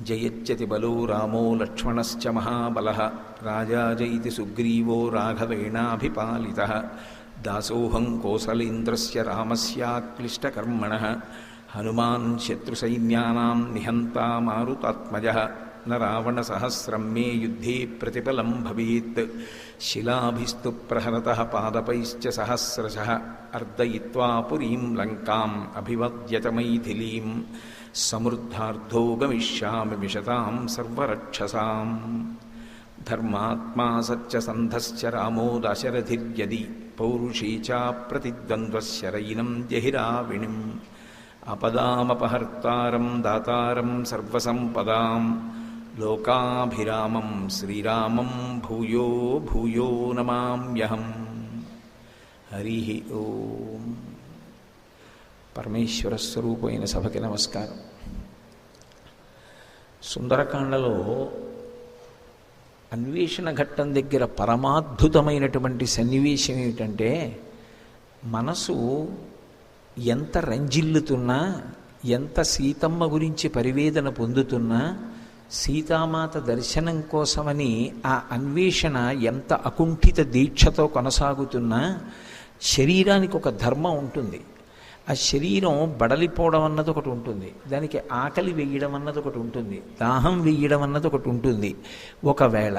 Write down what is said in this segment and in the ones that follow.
జయత్యతి బలో రామో లక్ష్మణశ్చ మహాబలః రాజా జైతి సుగ్రీవో రాఘవేణాభిపాలితః దాసోహం కోసలేంద్రస్య రామస్యాక్లిష్టకర్మణః హనుమాన్ శత్రుసైన్యానాం నిహంతా మారుతాత్మజః న రావణసహస్రం మే యుద్ధే ప్రతిఫలం భవేత్ శిలాభిస్తు ప్రహరతః పాదపైశ్చ సహస్రశః అర్దయిత్వా పురీం లంకాం అభివద్యత మైథిలీం సమృద్ధార్థో గమిష్యామి విశతాం సర్వరక్షసాం ధర్మాత్మా సత్యసంధశ్చ రామో దశరథిర్యది పౌరుషీ చ ప్రతిద్వంద్వశరైనం జహిరావిణిం ఆపదామపహర్తారం దాతారం సర్వసంపదాం లోకాభిరామం శ్రీరామం భూయో భూయో నమామ్యహం. హరి ఓం. పరమేశ్వర స్వరూపమైన సభకి నమస్కారం. సుందరకాండలో అన్వేషణ ఘట్టం దగ్గర పరమాద్భుతమైనటువంటి సన్నివేశం ఏమిటంటే, మనసు ఎంత రంజిల్లుతున్నా, ఎంత సీతమ్మ గురించి పరివేదన పొందుతున్నా, సీతామాత దర్శనం కోసమని ఆ అన్వేషణ ఎంత అకుంఠిత దీక్షతో కొనసాగుతున్నా, శరీరానికి ఒక ధర్మం ఉంటుంది. ఆ శరీరం బడలిపోవడం అన్నది ఒకటి ఉంటుంది, దానికి ఆకలి వెయ్యడం అన్నది ఒకటి ఉంటుంది, దాహం వెయ్యడం అన్నది ఒకటి ఉంటుంది. ఒకవేళ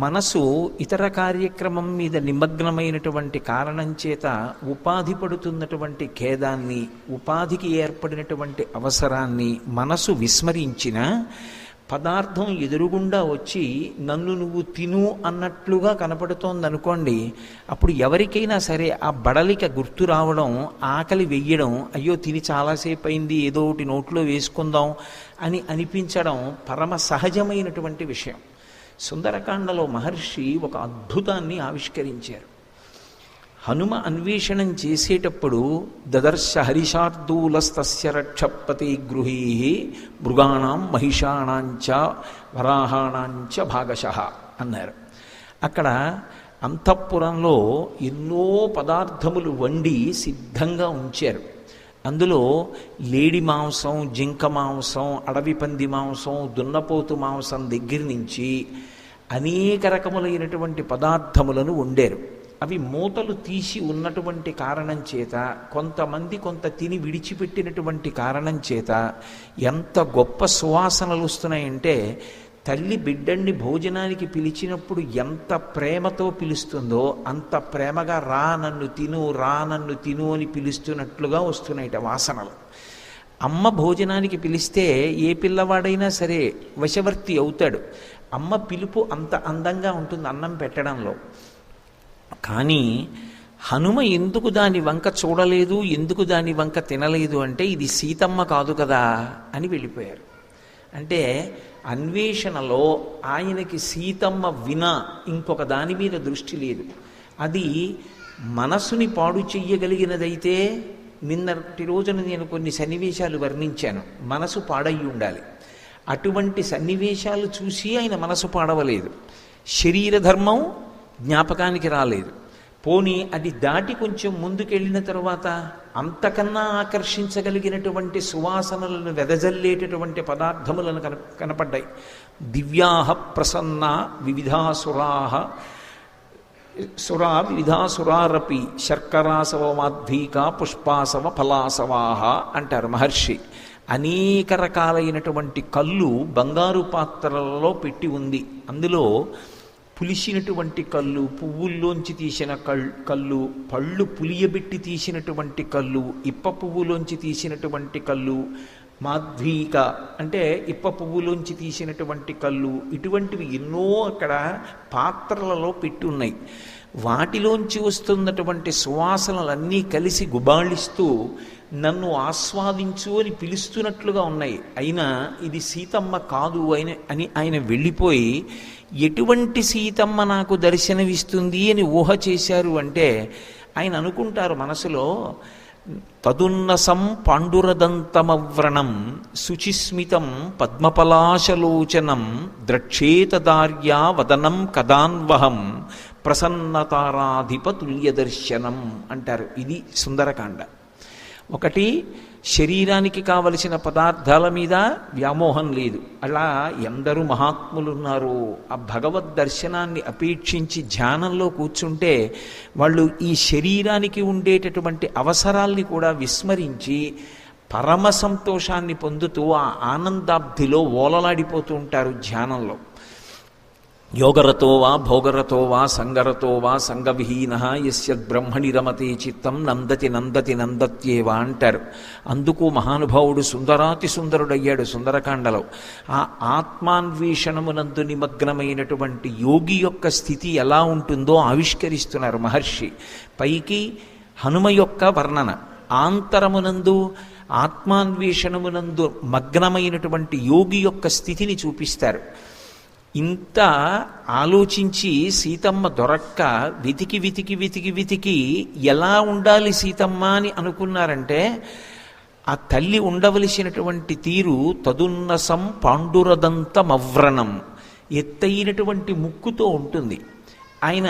మనసు ఇతర కార్యక్రమం మీద నిమగ్నమైనటువంటి కారణం చేత ఉపాధి పడుతున్నటువంటి ఖేదాన్ని, ఉపాధికి ఏర్పడినటువంటి అవసరాన్ని మనసు విస్మరించిన పదార్థం ఎదురుగుండా వచ్చి నన్ను నువ్వు తిను అన్నట్లుగా కనపడుతోందనుకోండి, అప్పుడు ఎవరికైనా సరే ఆ బడలిక గుర్తు రావడం, ఆకలి వెయ్యడం, అయ్యో తిని చాలాసేపు అయింది ఏదో ఒకటి నోట్లో వేసుకుందాం అని అనిపించడం పరమ సహజమైనటువంటి విషయం. సుందరకాండలో మహర్షి ఒక అద్భుతాన్ని ఆవిష్కరించారు. హనుమ అన్వేషణం చేసేటప్పుడు దదర్శ హరిషార్దూలస్తస్య రక్షపతి గృహీ మృగాణం మహిషాణాంచ వరాహాణాంచ భాగశః అన్నారు. అక్కడ అంతఃపురంలో ఎన్నో పదార్థములు వండి సిద్ధంగా ఉంచారు. అందులో లేడి మాంసం, జింక మాంసం, అడవి పంది మాంసం, దున్నపోతు మాంసం దగ్గర నుంచి అనేక రకములైనటువంటి పదార్థములను వండారు. అవి మూతలు తీసి ఉన్నటువంటి కారణం చేత, కొంతమంది కొంత తిని విడిచిపెట్టినటువంటి కారణం చేత ఎంత గొప్ప సువాసనలు వస్తున్నాయంటే, తల్లి బిడ్డని భోజనానికి పిలిచినప్పుడు ఎంత ప్రేమతో పిలుస్తుందో అంత ప్రేమగా రా నన్ను తిను, రా నన్ను తిను అని పిలుస్తున్నట్లుగా వస్తున్నాయిట వాసనలు. అమ్మ భోజనానికి పిలిస్తే ఏ పిల్లవాడైనా సరే వశవర్తి అవుతాడు. అమ్మ పిలుపు అంత అందంగా ఉంటుంది అన్నం పెట్టడంలో. కానీ హనుమ ఎందుకు దాని వంక చూడలేదు, ఎందుకు దాని వంక తినలేదు అంటే, ఇది సీతమ్మ కాదు కదా అని వెళ్ళిపోయారు. అంటే అన్వేషణలో ఆయనకి సీతమ్మ వినా ఇంకొక దాని మీద దృష్టి లేదు. అది మనసుని పాడు చెయ్యగలిగినదైతే, నిన్నటి రోజున నేను కొన్ని సన్నివేశాలు వర్ణించాను, మనసు పాడయి ఉండాలి. అటువంటి సన్నివేశాలు చూసి ఆయన మనసు పాడవలేదు. శరీర ధర్మం జ్ఞాపకానికి రాలేదు. పోనీ అది దాటి కొంచెం ముందుకెళ్ళిన తర్వాత అంతకన్నా ఆకర్షించగలిగినటువంటి సువాసనలను వెదజల్లేటటువంటి పదార్థములను కనపడ్డాయి. దివ్యాహ ప్రసన్న వివిధాసురాహ వివిధాసురారపి శర్కరాసవ మాధ్వీక పుష్పాసవ ఫలాసవాహ అంటారు మహర్షి. అనేక రకాలైనటువంటి కళ్ళు బంగారు పాత్రలలో పెట్టి ఉంది. అందులో పులిసినటువంటి కళ్ళు, పువ్వుల్లోంచి తీసిన కళ్ళు, పళ్ళు పులియబెట్టి తీసినటువంటి కళ్ళు, ఇప్ప పువ్వులోంచి తీసినటువంటి కళ్ళు, మాధ్వీక అంటే ఇప్ప పువ్వులోంచి తీసినటువంటి కళ్ళు, ఇటువంటివి ఎన్నో అక్కడ పాత్రలలో పెట్టి ఉన్నాయి. వాటిలోంచి వస్తున్నటువంటి సువాసనలన్నీ కలిసి గుబాళిస్తూ నన్ను ఆస్వాదించు అని పిలుస్తున్నట్లుగా ఉన్నాయి. అయినా ఇది సీతమ్మ కాదు అని ఆయన వెళ్ళిపోయి, ఎటువంటి సీతమ్మ నాకు దర్శనమిస్తుంది అని ఊహ చేశారు అంటే, ఆయన అనుకుంటారు మనసులో, తదున్నసం పాండురదంతమవ్రణం శుచిస్మితం పద్మపలాశలోచనం ద్రక్షేతదార్యా వదనం కదాన్వహం ప్రసన్నతారాధిపతుల్య దర్శనం అంటారు. ఇది సుందరకాండ. ఒకటి శరీరానికి కావలసిన పదార్థాల మీద వ్యామోహం లేదు. అలా ఎందరూ మహాత్ములున్నారు. ఆ భగవద్ దర్శనాన్ని అపేక్షించి ధ్యానంలో కూర్చుంటే వాళ్ళు ఈ శరీరానికి ఉండేటటువంటి అవసరాల్ని కూడా విస్మరించి పరమ సంతోషాన్ని పొందుతూ ఆ ఆనందాబ్ధిలో ఓలలాడిపోతూ ఉంటారు ధ్యానంలో. యోగరతో వా భోగరతో వా సంగరతో వా సంగవిహీన యస్యద్ బ్రహ్మణి రమతే చిత్తం నందతి నందతి నందత్యేవా అంటారు. అందుకు మహానుభావుడు సుందరాతి సుందరుడయ్యాడు సుందరకాండలో. ఆ ఆత్మాన్వేషణమునందు నిమగ్నమైనటువంటి యోగి యొక్క స్థితి ఎలా ఉంటుందో ఆవిష్కరిస్తున్నారు మహర్షి. పైకి హనుమ యొక్క వర్ణన, ఆంతరమునందు ఆత్మాన్వేషణమునందు మగ్నమైనటువంటి యోగి యొక్క స్థితిని చూపిస్తారు. ఇంత ఆలోచించి సీతమ్మ దొరక్క వెతికి వెతికి వెతికి వెతికి ఎలా ఉండాలి సీతమ్మ అని అనుకున్నారంటే, ఆ తల్లి ఉండవలసినటువంటి తీరు తదున్నసం పాండురదంతమవ్రణం, ఎత్తైనటువంటి ముక్కుతో ఉంటుంది. ఆయన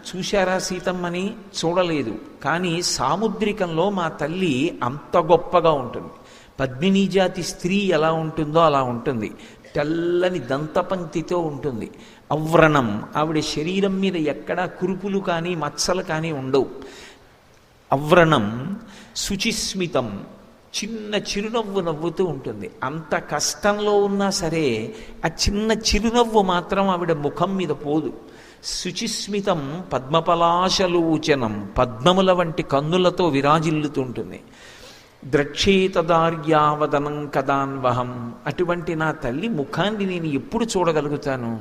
చూశారా సీతమ్మని? చూడలేదు. కానీ సాముద్రికంలో మా తల్లి అంత గొప్పగా ఉంటుంది. పద్మినీ జాతి స్త్రీ ఎలా ఉంటుందో అలా ఉంటుంది. తెల్లని దంతపంక్తితో ఉంటుంది. అవ్రణం, ఆవిడ శరీరం మీద ఎక్కడా కురుపులు కానీ మచ్చలు కానీ ఉండవు. అవ్రణం, శుచిస్మితం, చిన్న చిరునవ్వు నవ్వుతూ ఉంటుంది. అంత కష్టంలో ఉన్నా సరే ఆ చిన్న చిరునవ్వు మాత్రం ఆవిడ ముఖం మీద పోదు. శుచిస్మితం పద్మపలాశలోచనం, పద్మముల వంటి కన్నులతో విరాజిల్లుతుంటుంది. ద్రక్షేతదార్యావదనం కదాన్వహం, అటువంటి నా తల్లి ముఖాన్ని నేను ఎప్పుడు చూడగలుగుతాను?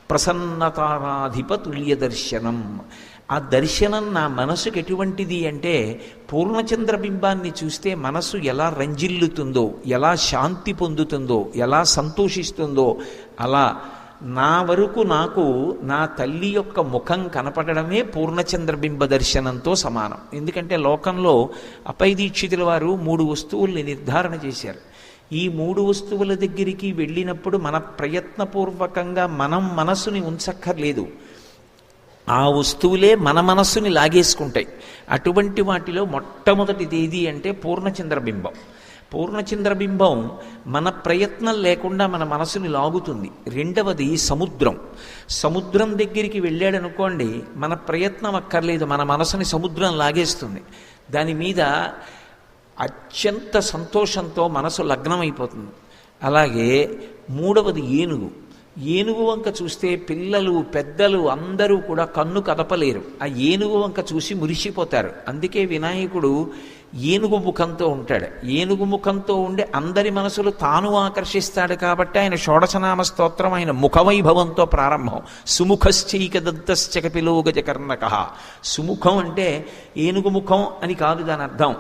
ప్రసన్నతారాధిప తుల్య దర్శనం, ఆ దర్శనం నా మనసుకు ఎటువంటిది అంటే, పూర్ణచంద్రబింబాన్ని చూస్తే మనసు ఎలా రంజిల్లుతుందో, ఎలా శాంతి పొందుతుందో, ఎలా సంతోషిస్తుందో, అలా నా వరకు నాకు నా తల్లి యొక్క ముఖం కనపడమే పూర్ణచంద్రబింబ దర్శనంతో సమానం. ఎందుకంటే లోకంలో అపై దీక్షితుల వారు 3 వస్తువుల్ని నిర్ధారణ చేశారు. ఈ 3 వస్తువుల దగ్గరికి వెళ్ళినప్పుడు మన ప్రయత్నపూర్వకంగా మనం మనసుని ఉంచక్కర్లేదు, ఆ వస్తువులే మన మనస్సుని లాగేసుకుంటాయి. అటువంటి వాటిలో మొట్టమొదటిది ఏది అంటే పూర్ణచంద్రబింబం. పూర్ణచంద్రబింబం మన ప్రయత్నం లేకుండా మన మనసుని లాగుతుంది. రెండవది సముద్రం. సముద్రం దగ్గరికి వెళ్ళాడనుకోండి, మన ప్రయత్నం అక్కర్లేదు, మన మనసుని సముద్రం లాగేస్తుంది. దాని మీద అత్యంత సంతోషంతో మనసు లగ్నమైపోతుంది. అలాగే మూడవది ఏనుగు. ఏనుగు వంక చూస్తే పిల్లలు పెద్దలు అందరూ కూడా కన్ను కదపలేరు. ఆ ఏనుగు వంక చూసి మురిసిపోతారు. అందుకే వినాయకుడు ఏనుగు ముఖంతో ఉంటాడు. ఏనుగు ముఖంతో ఉండి అందరి మనసులు తాను ఆకర్షిస్తాడు. కాబట్టి ఆయన షోడశనామ స్తోత్రం ఆయన ముఖవైభవంతో ప్రారంభం. సుముఖశ్చైక దత్తశ్చ కపిలో గజకర్ణకః. సుముఖం అంటే ఏనుగు ముఖం అని కాదు దాని అర్థం.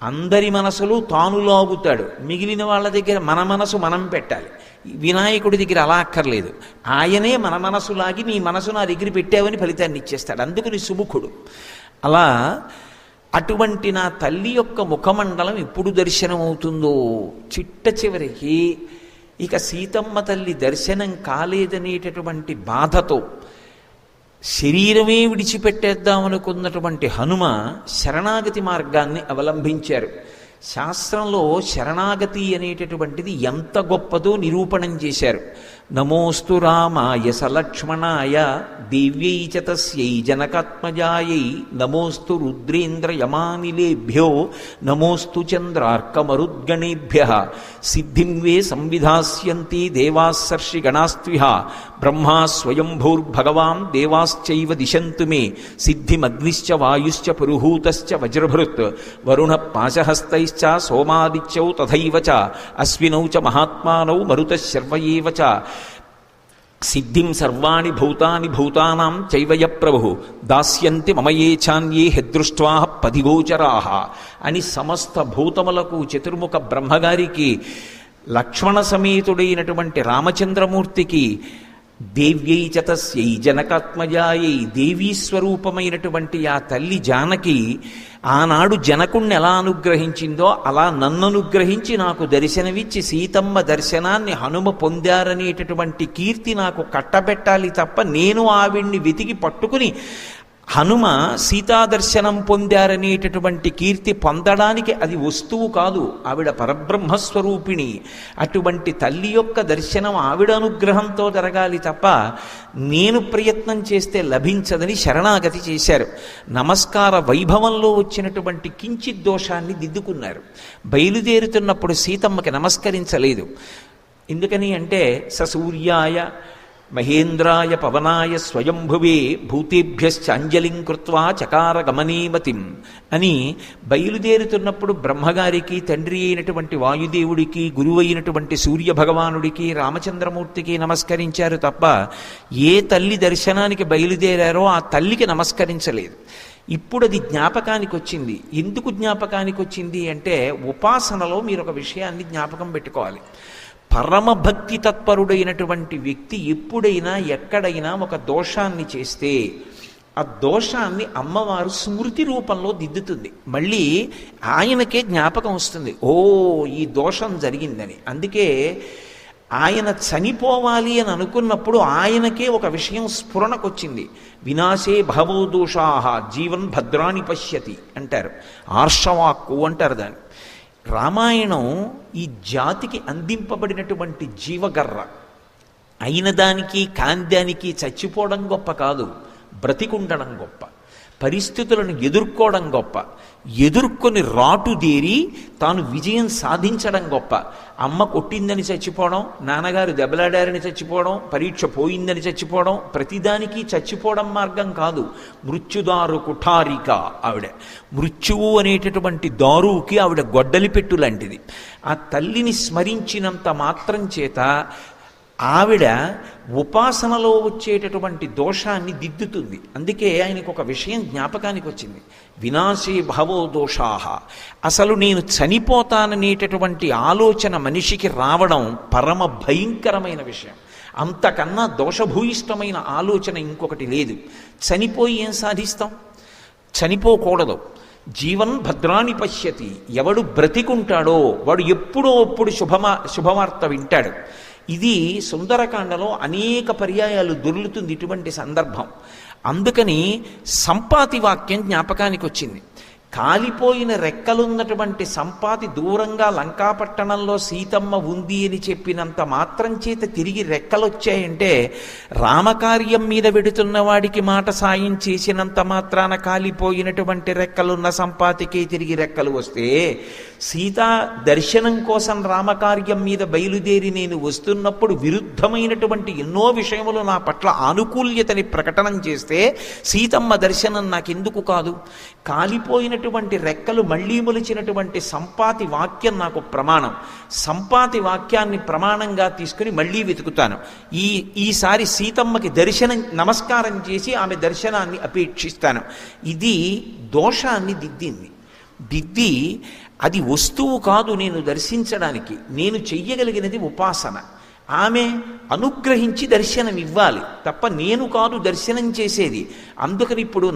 అందరి మనసులు తాను లాగుతాడు. మిగిలిన వాళ్ళ దగ్గర మన మనసు మనం పెట్టాలి. వినాయకుడి దగ్గర అలా అక్కర్లేదు. ఆయనే మన మనసు లాగి నీ మనసు నా దగ్గర పెట్టావని ఫలితాన్ని ఇచ్చేస్తాడు. అందుకని సుముఖుడు. అలా అటువంటి నా తల్లి యొక్క ముఖమండలం ఎప్పుడు దర్శనం అవుతుందో, చిట్ట చివరికి ఇక సీతమ్మ తల్లి దర్శనం కాలేదనేటటువంటి బాధతో శరీరమే విడిచిపెట్టేద్దామనుకున్నటువంటి హనుమ శరణాగతి మార్గాన్ని అవలంబించారు. శాస్త్రంలో శరణాగతి అనేటటువంటిది ఎంత గొప్పదో నిరూపణం చేశారు. నమోస్తు రామాయ సలక్ష్మణాయ దివ్యై చ తస్యై జనకాత్మజాయై నమోస్తు రుద్రేంద్ర యమానిలేభ్యో నమోస్తు చంద్రార్కమరుద్గణేభ్య సిద్ధిం వే సంవిధాస్యంతి దేవాస్సర్షి గణాస్త్విహ బ్రహ్మా స్వయంభూర్భగవాన్ దేవాశ్చైవ దిశంతు మే సిద్ధిమగ్నిశ్చ వాయుశ్చ పురుహూతశ్చ వజ్రభృత్ వరుణ పాశహస్తైశ్చ సోమాదిత్యౌ తథైవ చ అశ్వినౌ చ మహాత్మానౌ మరుతః శర్వ ఏవ చ సిద్ధిం సర్వాణి భూతాని భూతానాం చైవయ ప్రభు దాస్యంతి మమయేఛాన్యే హెదృష్ట్వా పదిగోచరాః అని సమస్త భూతములకు చతుర్ముఖ బ్రహ్మగారికి లక్ష్మణ సమేతుడైనటువంటి రామచంద్రమూర్తికి దేవ్యై చ తస్యై జనకాత్మజాయై దేవీ స్వరూపమైనటువంటి ఆ తల్లి జానకి ఆనాడు జనకుణ్ణి ఎలా అనుగ్రహించిందో అలా నన్ను అనుగ్రహించి నాకు దర్శనమిచ్చి సీతమ్మ దర్శనాన్ని హనుమ పొందారనేటటువంటి కీర్తి నాకు కట్టబెట్టాలి తప్ప నేను ఆవిడ్ని వెతికి పట్టుకుని హనుమ సీతాదర్శనం పొందారనేటటువంటి కీర్తి పొందడానికి అది వస్తువు కాదు, ఆవిడ పరబ్రహ్మస్వరూపిణి. అటువంటి తల్లి యొక్క దర్శనం ఆవిడ అనుగ్రహంతో జరగాలి తప్ప నేను ప్రయత్నం చేస్తే లభించదని శరణాగతి చేశారు. నమస్కార వైభవంలో వచ్చినటువంటి కించిత్ దోషాన్ని దిద్దుకున్నారు. బయలుదేరుతున్నప్పుడు సీతమ్మకి నమస్కరించలేదు. ఎందుకని అంటే సూర్యాయ మహేంద్రాయ పవనాయ స్వయంభువే భూతేభ్యశ్చాంజలిం కృత్వా చకార గమనీమతిం అని బయలుదేరుతున్నప్పుడు బ్రహ్మగారికి, తండ్రి అయినటువంటి వాయుదేవుడికి, గురువు అయినటువంటి సూర్యభగవానుడికి, రామచంద్రమూర్తికి నమస్కరించారు తప్ప ఏ తల్లి దర్శనానికి బయలుదేరారో ఆ తల్లికి నమస్కరించలేదు. ఇప్పుడు అది జ్ఞాపకానికి వచ్చింది. ఎందుకు జ్ఞాపకానికి వచ్చింది అంటే ఉపాసనలో మీరు ఒక విషయాన్ని జ్ఞాపకం పెట్టుకోవాలి. పరమభక్తి తత్పరుడైనటువంటి వ్యక్తి ఎప్పుడైనా ఎక్కడైనా ఒక దోషాన్ని చేస్తే ఆ దోషాన్ని అమ్మవారు స్మృతి రూపంలో దిద్దుతుంది. మళ్ళీ ఆయనకే జ్ఞాపకం వస్తుంది, ఓ ఈ దోషం జరిగిందని. అందుకే ఆయన చనిపోవాలి అని అనుకున్నప్పుడు ఆయనకే ఒక విషయం స్ఫురణకొచ్చింది. వినాశే భవో దోషాః జీవన్ భద్రాణి పశ్యతి అంటారు, ఆర్షవాక్కు అంటారు దాన్ని. రామాయణం ఈ జాతికి అందింపబడినటువంటి జీవగర్ర. అయిన దానికి కాంద్యానికి చచ్చిపోవడం గొప్ప కాదు, బ్రతికుండడం గొప్ప. పరిస్థితులను ఎదుర్కోవడం గొప్ప, ఎదుర్కొని రాటుదేరి తాను విజయం సాధించడం గొప్ప. అమ్మ కొట్టిందని చచ్చిపోవడం, నాన్నగారు దెబ్బలాడారని చచ్చిపోవడం, పరీక్ష పోయిందని చచ్చిపోవడం, ప్రతిదానికి చచ్చిపోవడం మార్గం కాదు. మృత్యుదారు కుఠారిక ఆవిడ. మృత్యువు అనేటటువంటి దారువుకి ఆవిడ గొడ్డలిపెట్టు లాంటిది. ఆ తల్లిని స్మరించినంత మాత్రం చేత ఆవిడ ఉపాసనలో వచ్చేటటువంటి దోషాన్ని దిద్దుతుంది. అందుకే ఆయనకు ఒక విషయం జ్ఞాపకానికి వచ్చింది, వినాశే భవో దోషాః. అసలు నేను చనిపోతాననేటటువంటి ఆలోచన మనిషికి రావడం పరమ భయంకరమైన విషయం. అంతకన్నా దోషభూయిష్టమైన ఆలోచన ఇంకొకటి లేదు. చనిపోయి ఏం సాధిస్తాం? చనిపోకూడదు. జీవన్ భద్రాణి పశ్యతి. ఎవడు బ్రతికుంటాడో వాడు ఎప్పుడో అప్పుడు శుభవార్త వింటాడు. ఇది సుందరకాండలో అనేక పర్యాయాలు దొర్లుతుంది ఇటువంటి సందర్భం. అందుకని సంపాతి వాక్యం జ్ఞాపకానికి వచ్చింది. కాలిపోయిన రెక్కలున్నటువంటి సంపాతి దూరంగా లంకాపట్టణంలో సీతమ్మ ఉంది అని చెప్పినంత మాత్రం చేత తిరిగి రెక్కలొచ్చాయంటే రామకార్యం మీద వెడుతున్న వాడికి మాట సాయం చేసినంత మాత్రాన కాలిపోయినటువంటి రెక్కలున్న సంపాతికే తిరిగి రెక్కలు వస్తే, సీతా దర్శనం కోసం రామకార్యం మీద బయలుదేరి నేను వస్తున్నప్పుడు విరుద్ధమైనటువంటి ఎన్నో విషయములు నా పట్ల ఆనుకూల్యతని ప్రకటనం చేస్తే సీతమ్మ దర్శనం నాకెందుకు కాదు? కాలిపోయినటువంటి రెక్కలు మళ్ళీ మొలిచినటువంటి సంపాతి వాక్యం నాకు ప్రమాణం. సంపాతి వాక్యాన్ని ప్రమాణంగా తీసుకుని మళ్ళీ వెతుకుతాను. ఈసారి సీతమ్మకి నమస్కారం చేసి ఆమె దర్శనాన్ని అపేక్షిస్తాను. ఇది దోషాన్ని దిద్ది అది వస్తువు కాదు నేను దర్శించడానికి. నేను చెయ్యగలిగినది ఉపాసన. ఆమె అనుగ్రహించి దర్శనం ఇవ్వాలి తప్ప నేను కాదు దర్శనం చేసేది. అందుకని ఇప్పుడు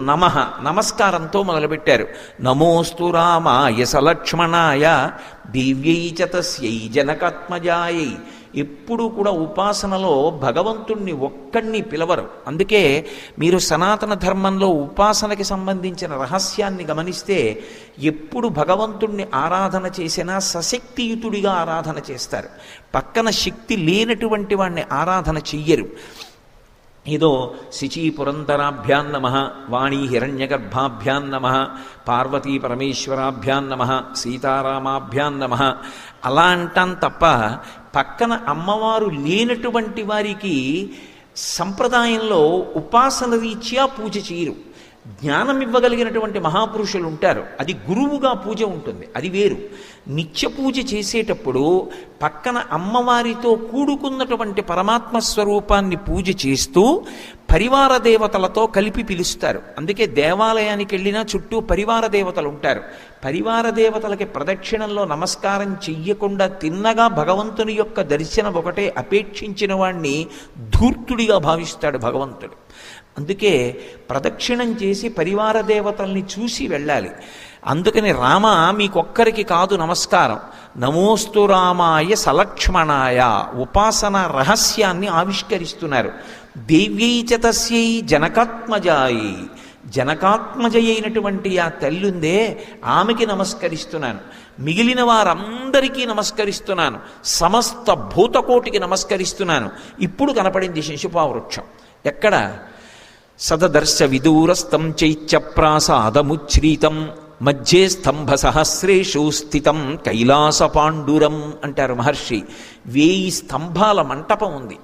నమస్కారంతో మొదలుపెట్టారు. నమోస్తు రామాయ సలక్ష్మణాయ దివ్యై చ తస్యై జనకాత్మజాయై. ఎప్పుడూ కూడా ఉపాసనలో భగవంతుణ్ణి ఒక్కడిని పిలవరు. అందుకే మీరు సనాతన ధర్మంలో ఉపాసనకి సంబంధించిన రహస్యాన్ని గమనిస్తే ఎప్పుడు భగవంతుణ్ణి ఆరాధన చేసినా సశక్తియుతుడిగా ఆరాధన చేస్తారు. పక్కన శక్తి లేనటువంటి వాణ్ణి ఆరాధన చెయ్యరు. ఏదో శిచీ పురంధరాభ్యాం నమః, వాణీ హిరణ్యగర్భాభ్యాం నమః, పార్వతీ పరమేశ్వరాభ్యాం నమః, సీతారామాభ్యాం నమః అలా అంటాం తప్ప పక్కన అమ్మవారు లేనటువంటి వారికి సంప్రదాయంలో ఉపాసన రీత్యా పూజ చేయరు. జ్ఞానం ఇవ్వగలిగినటువంటి మహాపురుషులు ఉంటారు, అది గురువుగా పూజ ఉంటుంది, అది వేరు. నిత్య పూజ చేసేటప్పుడు పక్కన అమ్మవారితో కూడుకున్నటువంటి పరమాత్మ స్వరూపాన్ని పూజ చేస్తూ పరివార దేవతలతో కలిపి పిలుస్తారు. అందుకే దేవాలయానికి వెళ్ళినా చుట్టూ పరివార దేవతలు ఉంటారు. పరివార దేవతలకి ప్రదక్షిణంలో నమస్కారం చెయ్యకుండా తిన్నగా భగవంతుని యొక్క దర్శనం ఒకటే అపేక్షించిన వాణ్ణి ధూర్తుడిగా భావిస్తాడు భగవంతుడు. అందుకే ప్రదక్షిణం చేసి పరివార దేవతల్ని చూసి వెళ్ళాలి. అందుకని రామ మీకొక్కరికి కాదు నమస్కారం, నమోస్తు రామాయ సలక్ష్మణాయ ఉపాసన రహస్యాన్ని ఆవిష్కరిస్తున్నారు. దేవ్యై చ తస్యై జనకాత్మజాయై. జనకాత్మజ అయినటువంటి ఆ తల్లుందే ఆమెకి నమస్కరిస్తున్నాను, మిగిలిన వారందరికీ నమస్కరిస్తున్నాను, సమస్త భూతకోటికి నమస్కరిస్తున్నాను. ఇప్పుడు కనపడింది శిశుపావృక్షం. ఎక్కడ? సదదర్శ విదూరస్థం చైత్యప్రాసాదముచ్ఛ్రీతం మధ్యే స్తంభ సహస్రేషు స్థితం కైలాస పాండురం అంటారు మహర్షి. 1000 స్తంభాల మంటపం ఉంది.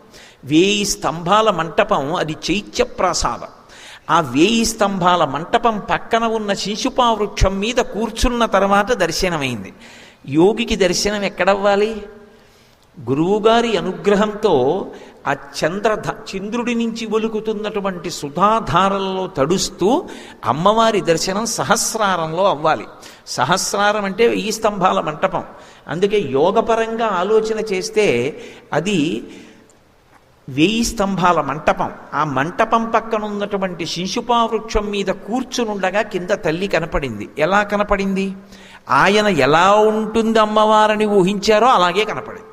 1000 స్తంభాల మంటపం అది చైత్యప్రాసాదం. ఆ 1000 స్తంభాల మంటపం పక్కన ఉన్న శిశుపావృక్షం మీద కూర్చున్న తర్వాత దర్శనమైంది. యోగికి దర్శనం ఎక్కడవ్వాలి? గురువుగారి అనుగ్రహంతో ఆ చంద్రుడి నుంచి ఒలుకుతున్నటువంటి సుధాధారలలో తడుస్తూ అమ్మవారి దర్శనం సహస్రారంలో అవ్వాలి. సహస్రారం అంటే 1000 స్తంభాల మంటపం. అందుకే యోగపరంగా ఆలోచన చేస్తే అది 1000 స్తంభాల మంటపం. ఆ మంటపం పక్కన ఉన్నటువంటి శిశుపావృక్షం మీద కూర్చునుండగా కింద తల్లి కనపడింది. ఎలా కనపడింది? ఆయన ఎలా ఉంటుంది అమ్మవారిని ఊహించారో అలాగే కనపడింది.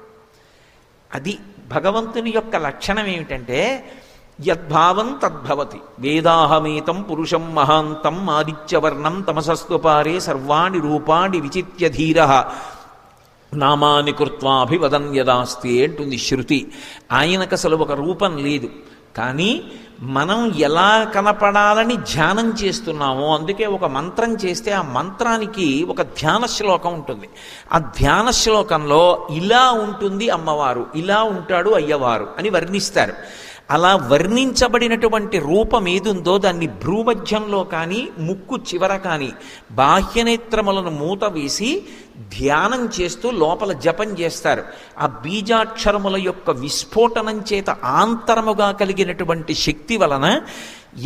అది భగవంతుని యొక్క లక్షణం ఏమిటంటే యద్భావం తద్భవతి. వేదాహమేతం పురుషం మహాంతం ఆదిత్యవర్ణం తమసస్తుపారే సర్వాణి రూపాణి విచిత్య ధీర నామాని కృత్వాభివదన్ యదాస్తి అంటుంది శృతి. ఆయనకు అసలు ఒక రూపం లేదు, కానీ మనం ఎలా కనపడాలని ధ్యానం చేస్తున్నామో అందుకే ఒక మంత్రం చేస్తే ఆ మంత్రానికి ఒక ధ్యాన శ్లోకం ఉంటుంది. ఆ ధ్యాన శ్లోకంలో ఇలా ఉంటుంది అమ్మవారు, ఇలా ఉంటాడు అయ్యవారు అని వర్ణిస్తారు. అలా వర్ణించబడినటువంటి రూపం ఏదుందో దాన్ని భ్రూమధ్యంలో కానీ ముక్కు చివర కానీ బాహ్యనేత్రములను మూత వేసి ధ్యానం చేస్తూ లోపల జపం చేస్తారు. ఆ బీజాక్షరముల యొక్క విస్ఫోటనం చేత ఆంతరముగా కలిగినటువంటి శక్తి వలన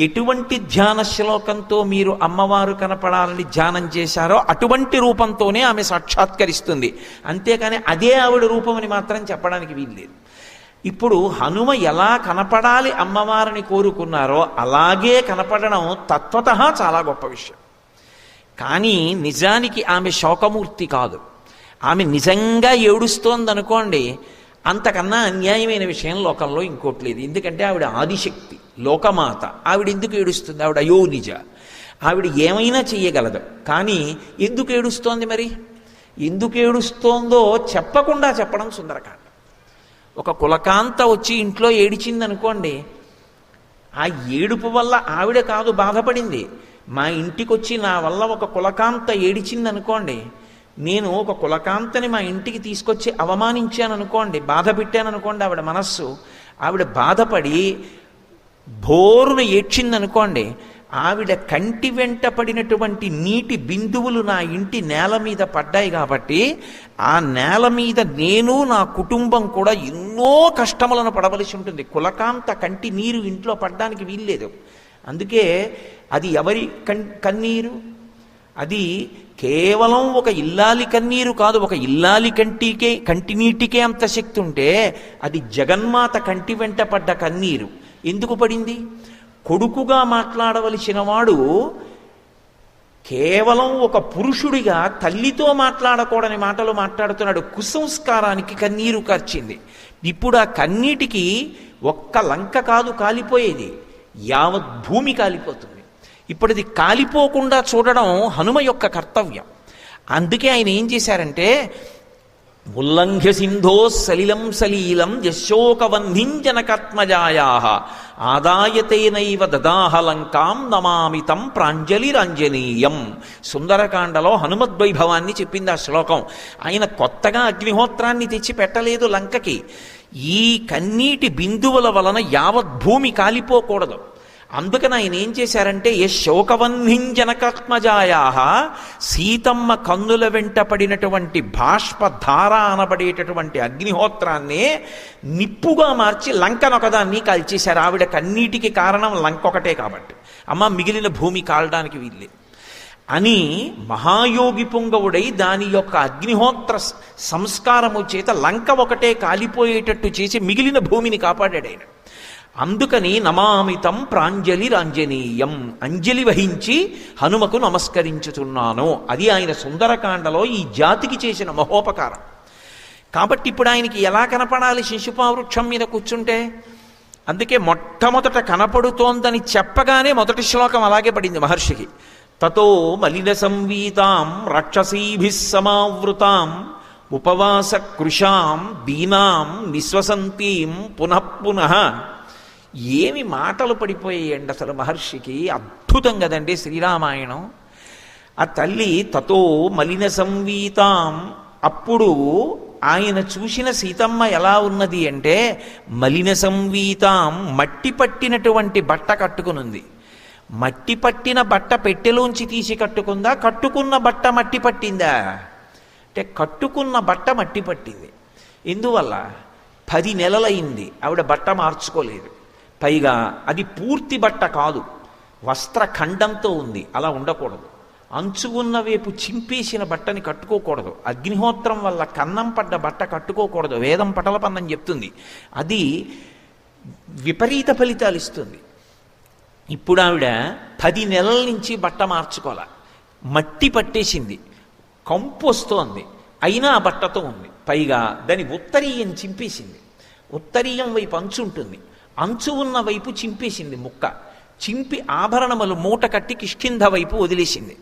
ఎటువంటి ధ్యాన శ్లోకంతో మీరు అమ్మవారు కనపడాలని ధ్యానం చేశారో అటువంటి రూపంతోనే ఆమె సాక్షాత్కరిస్తుంది. అంతేకాని అదే ఆవిడ రూపం అని మాత్రం చెప్పడానికి వీల్లేదు. ఇప్పుడు హనుమ ఎలా కనపడాలి అమ్మవారిని కోరుకున్నారో అలాగే కనపడడం తత్వతః చాలా గొప్ప విషయం. కానీ నిజానికి ఆమె శోకమూర్తి కాదు. ఆమె నిజంగా ఏడుస్తోందనుకోండి, అంతకన్నా అన్యాయమైన విషయం లోకంలో ఇంకోటి లేదు. ఎందుకంటే ఆవిడ ఆదిశక్తి, లోకమాత. ఆవిడ ఎందుకు ఏడుస్తుంది? ఆవిడ అయోనిజ. ఆవిడ ఏమైనా చెయ్యగలదు. కానీ ఎందుకు ఏడుస్తోంది? మరి ఎందుకు ఏడుస్తోందో చెప్పకుండా చెప్పడం సుందరకాండ. ఒక కులకాంత వచ్చి ఇంట్లో ఏడిచిందనుకోండి, ఆ ఏడుపు వల్ల ఆవిడ కాదు బాధపడింది. మా ఇంటికి వచ్చి నా వల్ల ఒక కులకాంత ఏడిచిందనుకోండి, నేను ఒక కులకాంతని మా ఇంటికి తీసుకొచ్చి అవమానించాను అనుకోండి, బాధ పెట్టాననుకోండి, ఆవిడ మనస్సు ఆవిడ బాధపడి భోరున ఏడ్చిందనుకోండి, ఆవిడ కంటి వెంట పడినటువంటి నీటి బిందువులు నా ఇంటి నేల మీద పడ్డాయి కాబట్టి ఆ నేల మీద నేను నా కుటుంబం కూడా ఎన్నో కష్టములను పడవలసి ఉంటుంది. కులకాంత కంటి నీరు ఇంట్లో పడ్డానికి వీల్లేదు. అందుకే అది ఎవరి కన్నీరు? అది కేవలం ఒక ఇల్లాలి కన్నీరు కాదు. ఒక ఇల్లాలి కంటి నీటికే అంత శక్తి ఉంటే అది జగన్మాత కంటి వెంట పడ్డ కన్నీరు. ఎందుకు పడింది? కొడుకుగా మాట్లాడవలసిన వాడు కేవలం ఒక పురుషుడిగా తల్లితో మాట్లాడకూడని మాటలు మాట్లాడుతున్నాడు. కుసంస్కారానికి కన్నీరు కార్చింది. ఇప్పుడు ఆ కన్నీటికి ఒక్క లంక కాదు కాలిపోయేది, యావత్ భూమి కాలిపోతుంది. ఇప్పుడు ఇది కాలిపోకుండా చూడడం హనుమ యొక్క కర్తవ్యం. అందుకే ఆయన ఏం చేశారంటే ఉల్లంఘ్య సింధో సలిలం సలీలం యశోకవన్నిం జనకాత్మజాయా ఆదాయతేనైవ దదాహలంకాం నమామితం ప్రాంజలిరాంజనీయం. సుందరకాండలో హనుమద్వైభవాన్ని చెప్పింది ఆ శ్లోకం. ఆయన కొత్తగా అగ్నిహోత్రాన్ని తెచ్చి పెట్టలేదు లంకకి. ఈ కన్నీటి బిందువుల వలన యావత్ భూమి కాలిపోకూడదు. అందుకని ఆయన ఏం చేశారంటే యశోకవన్నిం జనకాత్మజాయా సీతమ్మ కన్నుల వెంట పడినటువంటి బాష్పధార అనబడేటటువంటి అగ్నిహోత్రాన్నే నిప్పుగా మార్చి లంకనొకదాన్ని కాల్చేశారు. ఆవిడ కన్నీటికి కారణం లంక ఒకటే కాబట్టి, అమ్మ మిగిలిన భూమి కాలడానికి వీళ్ళే అని మహాయోగి పుంగవుడై దాని యొక్క అగ్నిహోత్ర సంస్కారము చేత లంక ఒకటే కాలిపోయేటట్టు చేసి మిగిలిన భూమిని కాపాడాడు ఆయన. అందుకని నమామితం ప్రాంజలిరాంజనీయం, అంజలి వహించి హనుమకు నమస్కరించుతున్నాను. అది ఆయన సుందరకాండలో ఈ జాతికి చేసిన మహోపకారం. కాబట్టి ఇప్పుడు ఆయనకి ఎలా కనపడాలి? శిశుపావృక్షం మీద కూర్చుంటే అందుకే మొట్టమొదట కనపడుతోందని చెప్పగానే మొదటి శ్లోకం అలాగే పడింది మహర్షికి. తతో మలిన సంవీతాం రాక్షసీభిః సమావృతాం ఉపవాస కృషాం దీనాం నిశ్వసంతీం పునః పునః. ఏమి మాటలు పడిపోయాయండి అసలు మహర్షికి. అద్భుతం కదండి శ్రీరామాయణం. ఆ తల్లి తతో మలిన సంవీతాం, అప్పుడు ఆయన చూసిన సీతమ్మ ఎలా ఉన్నది అంటే మలిన సంవీతాం, మట్టి పట్టినటువంటి బట్ట కట్టుకునుంది. మట్టి పట్టిన బట్ట పెట్టెలోంచి తీసి కట్టుకుందా, కట్టుకున్న బట్ట మట్టి పట్టిందా అంటే కట్టుకున్న బట్ట మట్టి పట్టింది. ఎందువల్ల? 10 నెలలైంది ఆవిడ బట్ట మార్చుకోలేదు. పైగా అది పూర్తి బట్ట కాదు, వస్త్రఖండంతో ఉంది. అలా ఉండకూడదు. అంచు ఉన్న వైపు చింపేసిన బట్టని కట్టుకోకూడదు. అగ్నిహోత్రం వల్ల కన్నం పడ్డ బట్ట కట్టుకోకూడదు. వేదం పటలపందని చెప్తుంది. అది విపరీత ఫలితాలు ఇస్తుంది. ఇప్పుడు ఆవిడ 10 నెలల నుంచి బట్ట మార్చుకోలే, మట్టి పట్టేసింది, కంపు వస్తోంది, అయినా ఆ బట్టతో ఉంది. పైగా దాని ఉత్తరీయం చింపేసింది. ఉత్తరీయం వైపు అంచు ఉంటుంది, అంచు ఉన్న వైపు చింపేసింది ముక్క. చింపి ఆభరణములు మూట కట్టి కిష్కింధ వైపు వదిలేసింది.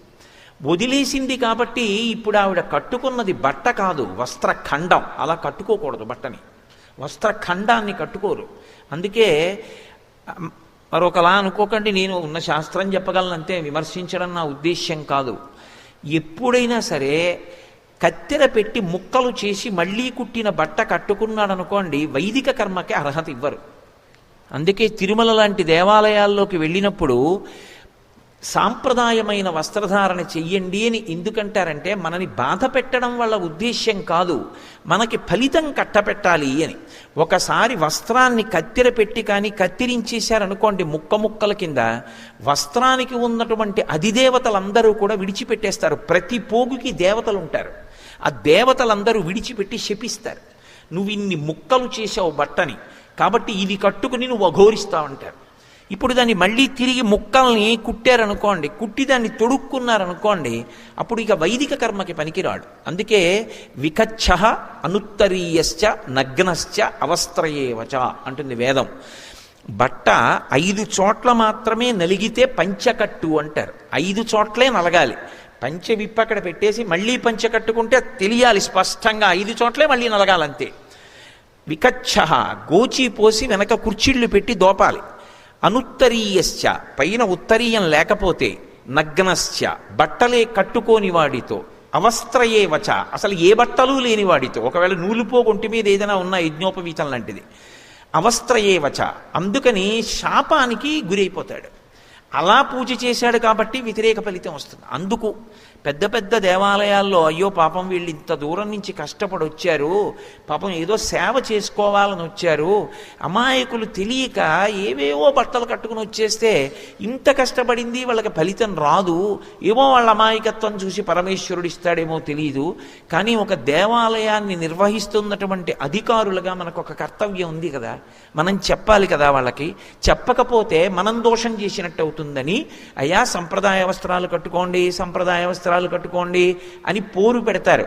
వదిలేసింది కాబట్టి ఇప్పుడు ఆవిడ కట్టుకున్నది బట్ట కాదు, వస్త్రఖండం. అలా కట్టుకోకూడదు బట్టని, వస్త్రఖండాన్ని కట్టుకోరు. అందుకే మరొకలా అనుకోకండి, నేను ఉన్న శాస్త్రం చెప్పగలనంతే, విమర్శించడం నా ఉద్దేశ్యం కాదు. ఎప్పుడైనా సరే కత్తెర పెట్టి ముక్కలు చేసి మళ్ళీ కుట్టిన బట్ట కట్టుకున్నాడు అనుకోండి, వైదిక కర్మకి అర్హత ఇవ్వరు. అందుకే తిరుమల లాంటి దేవాలయాల్లోకి వెళ్ళినప్పుడు సాంప్రదాయమైన వస్త్రధారణ చెయ్యండి అని ఎందుకంటారంటే, మనని బాధ పెట్టడం వల్ల ఉద్దేశ్యం కాదు, మనకి ఫలితం కట్టపెట్టాలి అని. ఒకసారి వస్త్రాన్ని కత్తెర పెట్టి కానీ కత్తిరించేశారనుకోండి ముక్క ముక్కల కింద, వస్త్రానికి ఉన్నటువంటి అధిదేవతలందరూ కూడా విడిచిపెట్టేస్తారు. ప్రతి పోగుకి దేవతలు ఉంటారు. ఆ దేవతలందరూ విడిచిపెట్టి శపిస్తారు. నువ్వు ఇన్ని ముక్కలు చేసావు బట్టని, కాబట్టి ఇది కట్టుకుని నువ్వు అఘోరిస్తావంటారు. ఇప్పుడు దాన్ని మళ్ళీ తిరిగి ముక్కల్ని కుట్టారనుకోండి, కుట్టి దాన్ని తొడుక్కున్నారనుకోండి, అప్పుడు ఇక వైదిక కర్మకి పనికిరాడు. అందుకే వికచ్చ అనుత్తరీయశ్చ నగ్నశ్చ అవస్త్రయేవచ అంటుంది వేదం. బట్ట 5 చోట్ల మాత్రమే నలిగితే పంచకట్టు అంటారు. 5 చోట్లే నలగాలి. పంచె విప్పి అక్కడ పెట్టేసి మళ్ళీ పంచె కట్టుకుంటే తెలియాలి స్పష్టంగా, 5 చోట్లే మళ్ళీ నలగాలంతే. వికచ్చ, గోచి పోసి వెనక కుర్చీళ్లు పెట్టి దోపాలి. అనుత్తరీయశ్చ, పైన ఉత్తరీయం లేకపోతే, నగ్నశ్చ, బట్టలే కట్టుకోని వాడితో, అవస్త్రయేవచ, అసలు ఏ బట్టలు లేని వాడితో, ఒకవేళ నూలుపోగు ఒంటి మీద ఏదైనా ఉన్న యజ్ఞోపవీతం లాంటిది, అవస్త్రయేవచ. అందుకని శాపానికి గురైపోతాడు. అలా పూజ చేశాడు కాబట్టి వ్యతిరేక ఫలితం వస్తుంది. అందుకు పెద్ద పెద్ద దేవాలయాల్లో అయ్యో పాపం వీళ్ళు ఇంత దూరం నుంచి కష్టపడి వచ్చారు, పాపం ఏదో సేవ చేసుకోవాలని వచ్చారు, అమాయకులు తెలియక ఏవేవో బట్టలు కట్టుకుని వచ్చేస్తే ఇంత కష్టపడింది వాళ్ళకి ఫలితం రాదు, ఏమో వాళ్ళ అమాయకత్వం చూసి పరమేశ్వరుడు ఇస్తాడేమో తెలియదు. కానీ ఒక దేవాలయాన్ని నిర్వహిస్తున్నటువంటి అధికారులుగా మనకు ఒక కర్తవ్యం ఉంది కదా, మనం చెప్పాలి కదా వాళ్ళకి. చెప్పకపోతే మనం దోషం చేసినట్టు అవుతుందని, అయ్యా సంప్రదాయ వస్త్రాలు కట్టుకోండి, సంప్రదాయ వస్త్రాలు కట్టుకోండి అని పోరు పెడతారు.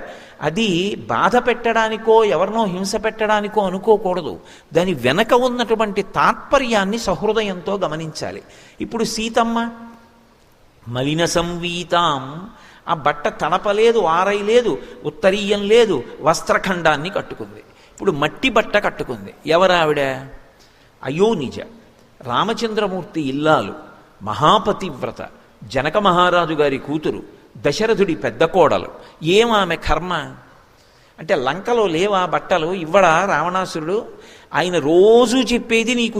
అది బాధ పెట్టడానికో ఎవరినో హింస పెట్టడానికో అనుకోకూడదు. దాని వెనక ఉన్నటువంటి తాత్పర్యాన్ని సహృదయంతో గమనించాలి. ఇప్పుడు సీతమ్మ మలిన సంవీతాం, ఆ బట్ట తడపలేదు, ఆరైలేదు, ఉత్తరీయం లేదు, వస్త్రఖండాన్ని కట్టుకుంది. ఇప్పుడు మట్టి బట్ట కట్టుకుంది. ఎవరావిడ? అయోనిజ, రామచంద్రమూర్తి ఇల్లాలు, మహాపతివ్రత, జనక మహారాజు గారి కూతురు, దశరథుడి పెద్ద కోడలు. ఏమామె కర్మ అంటే లంకలో లేవా బట్టలు? ఇవ్వడా రావణాసురుడు? ఆయన రోజు చెప్పేది నీకు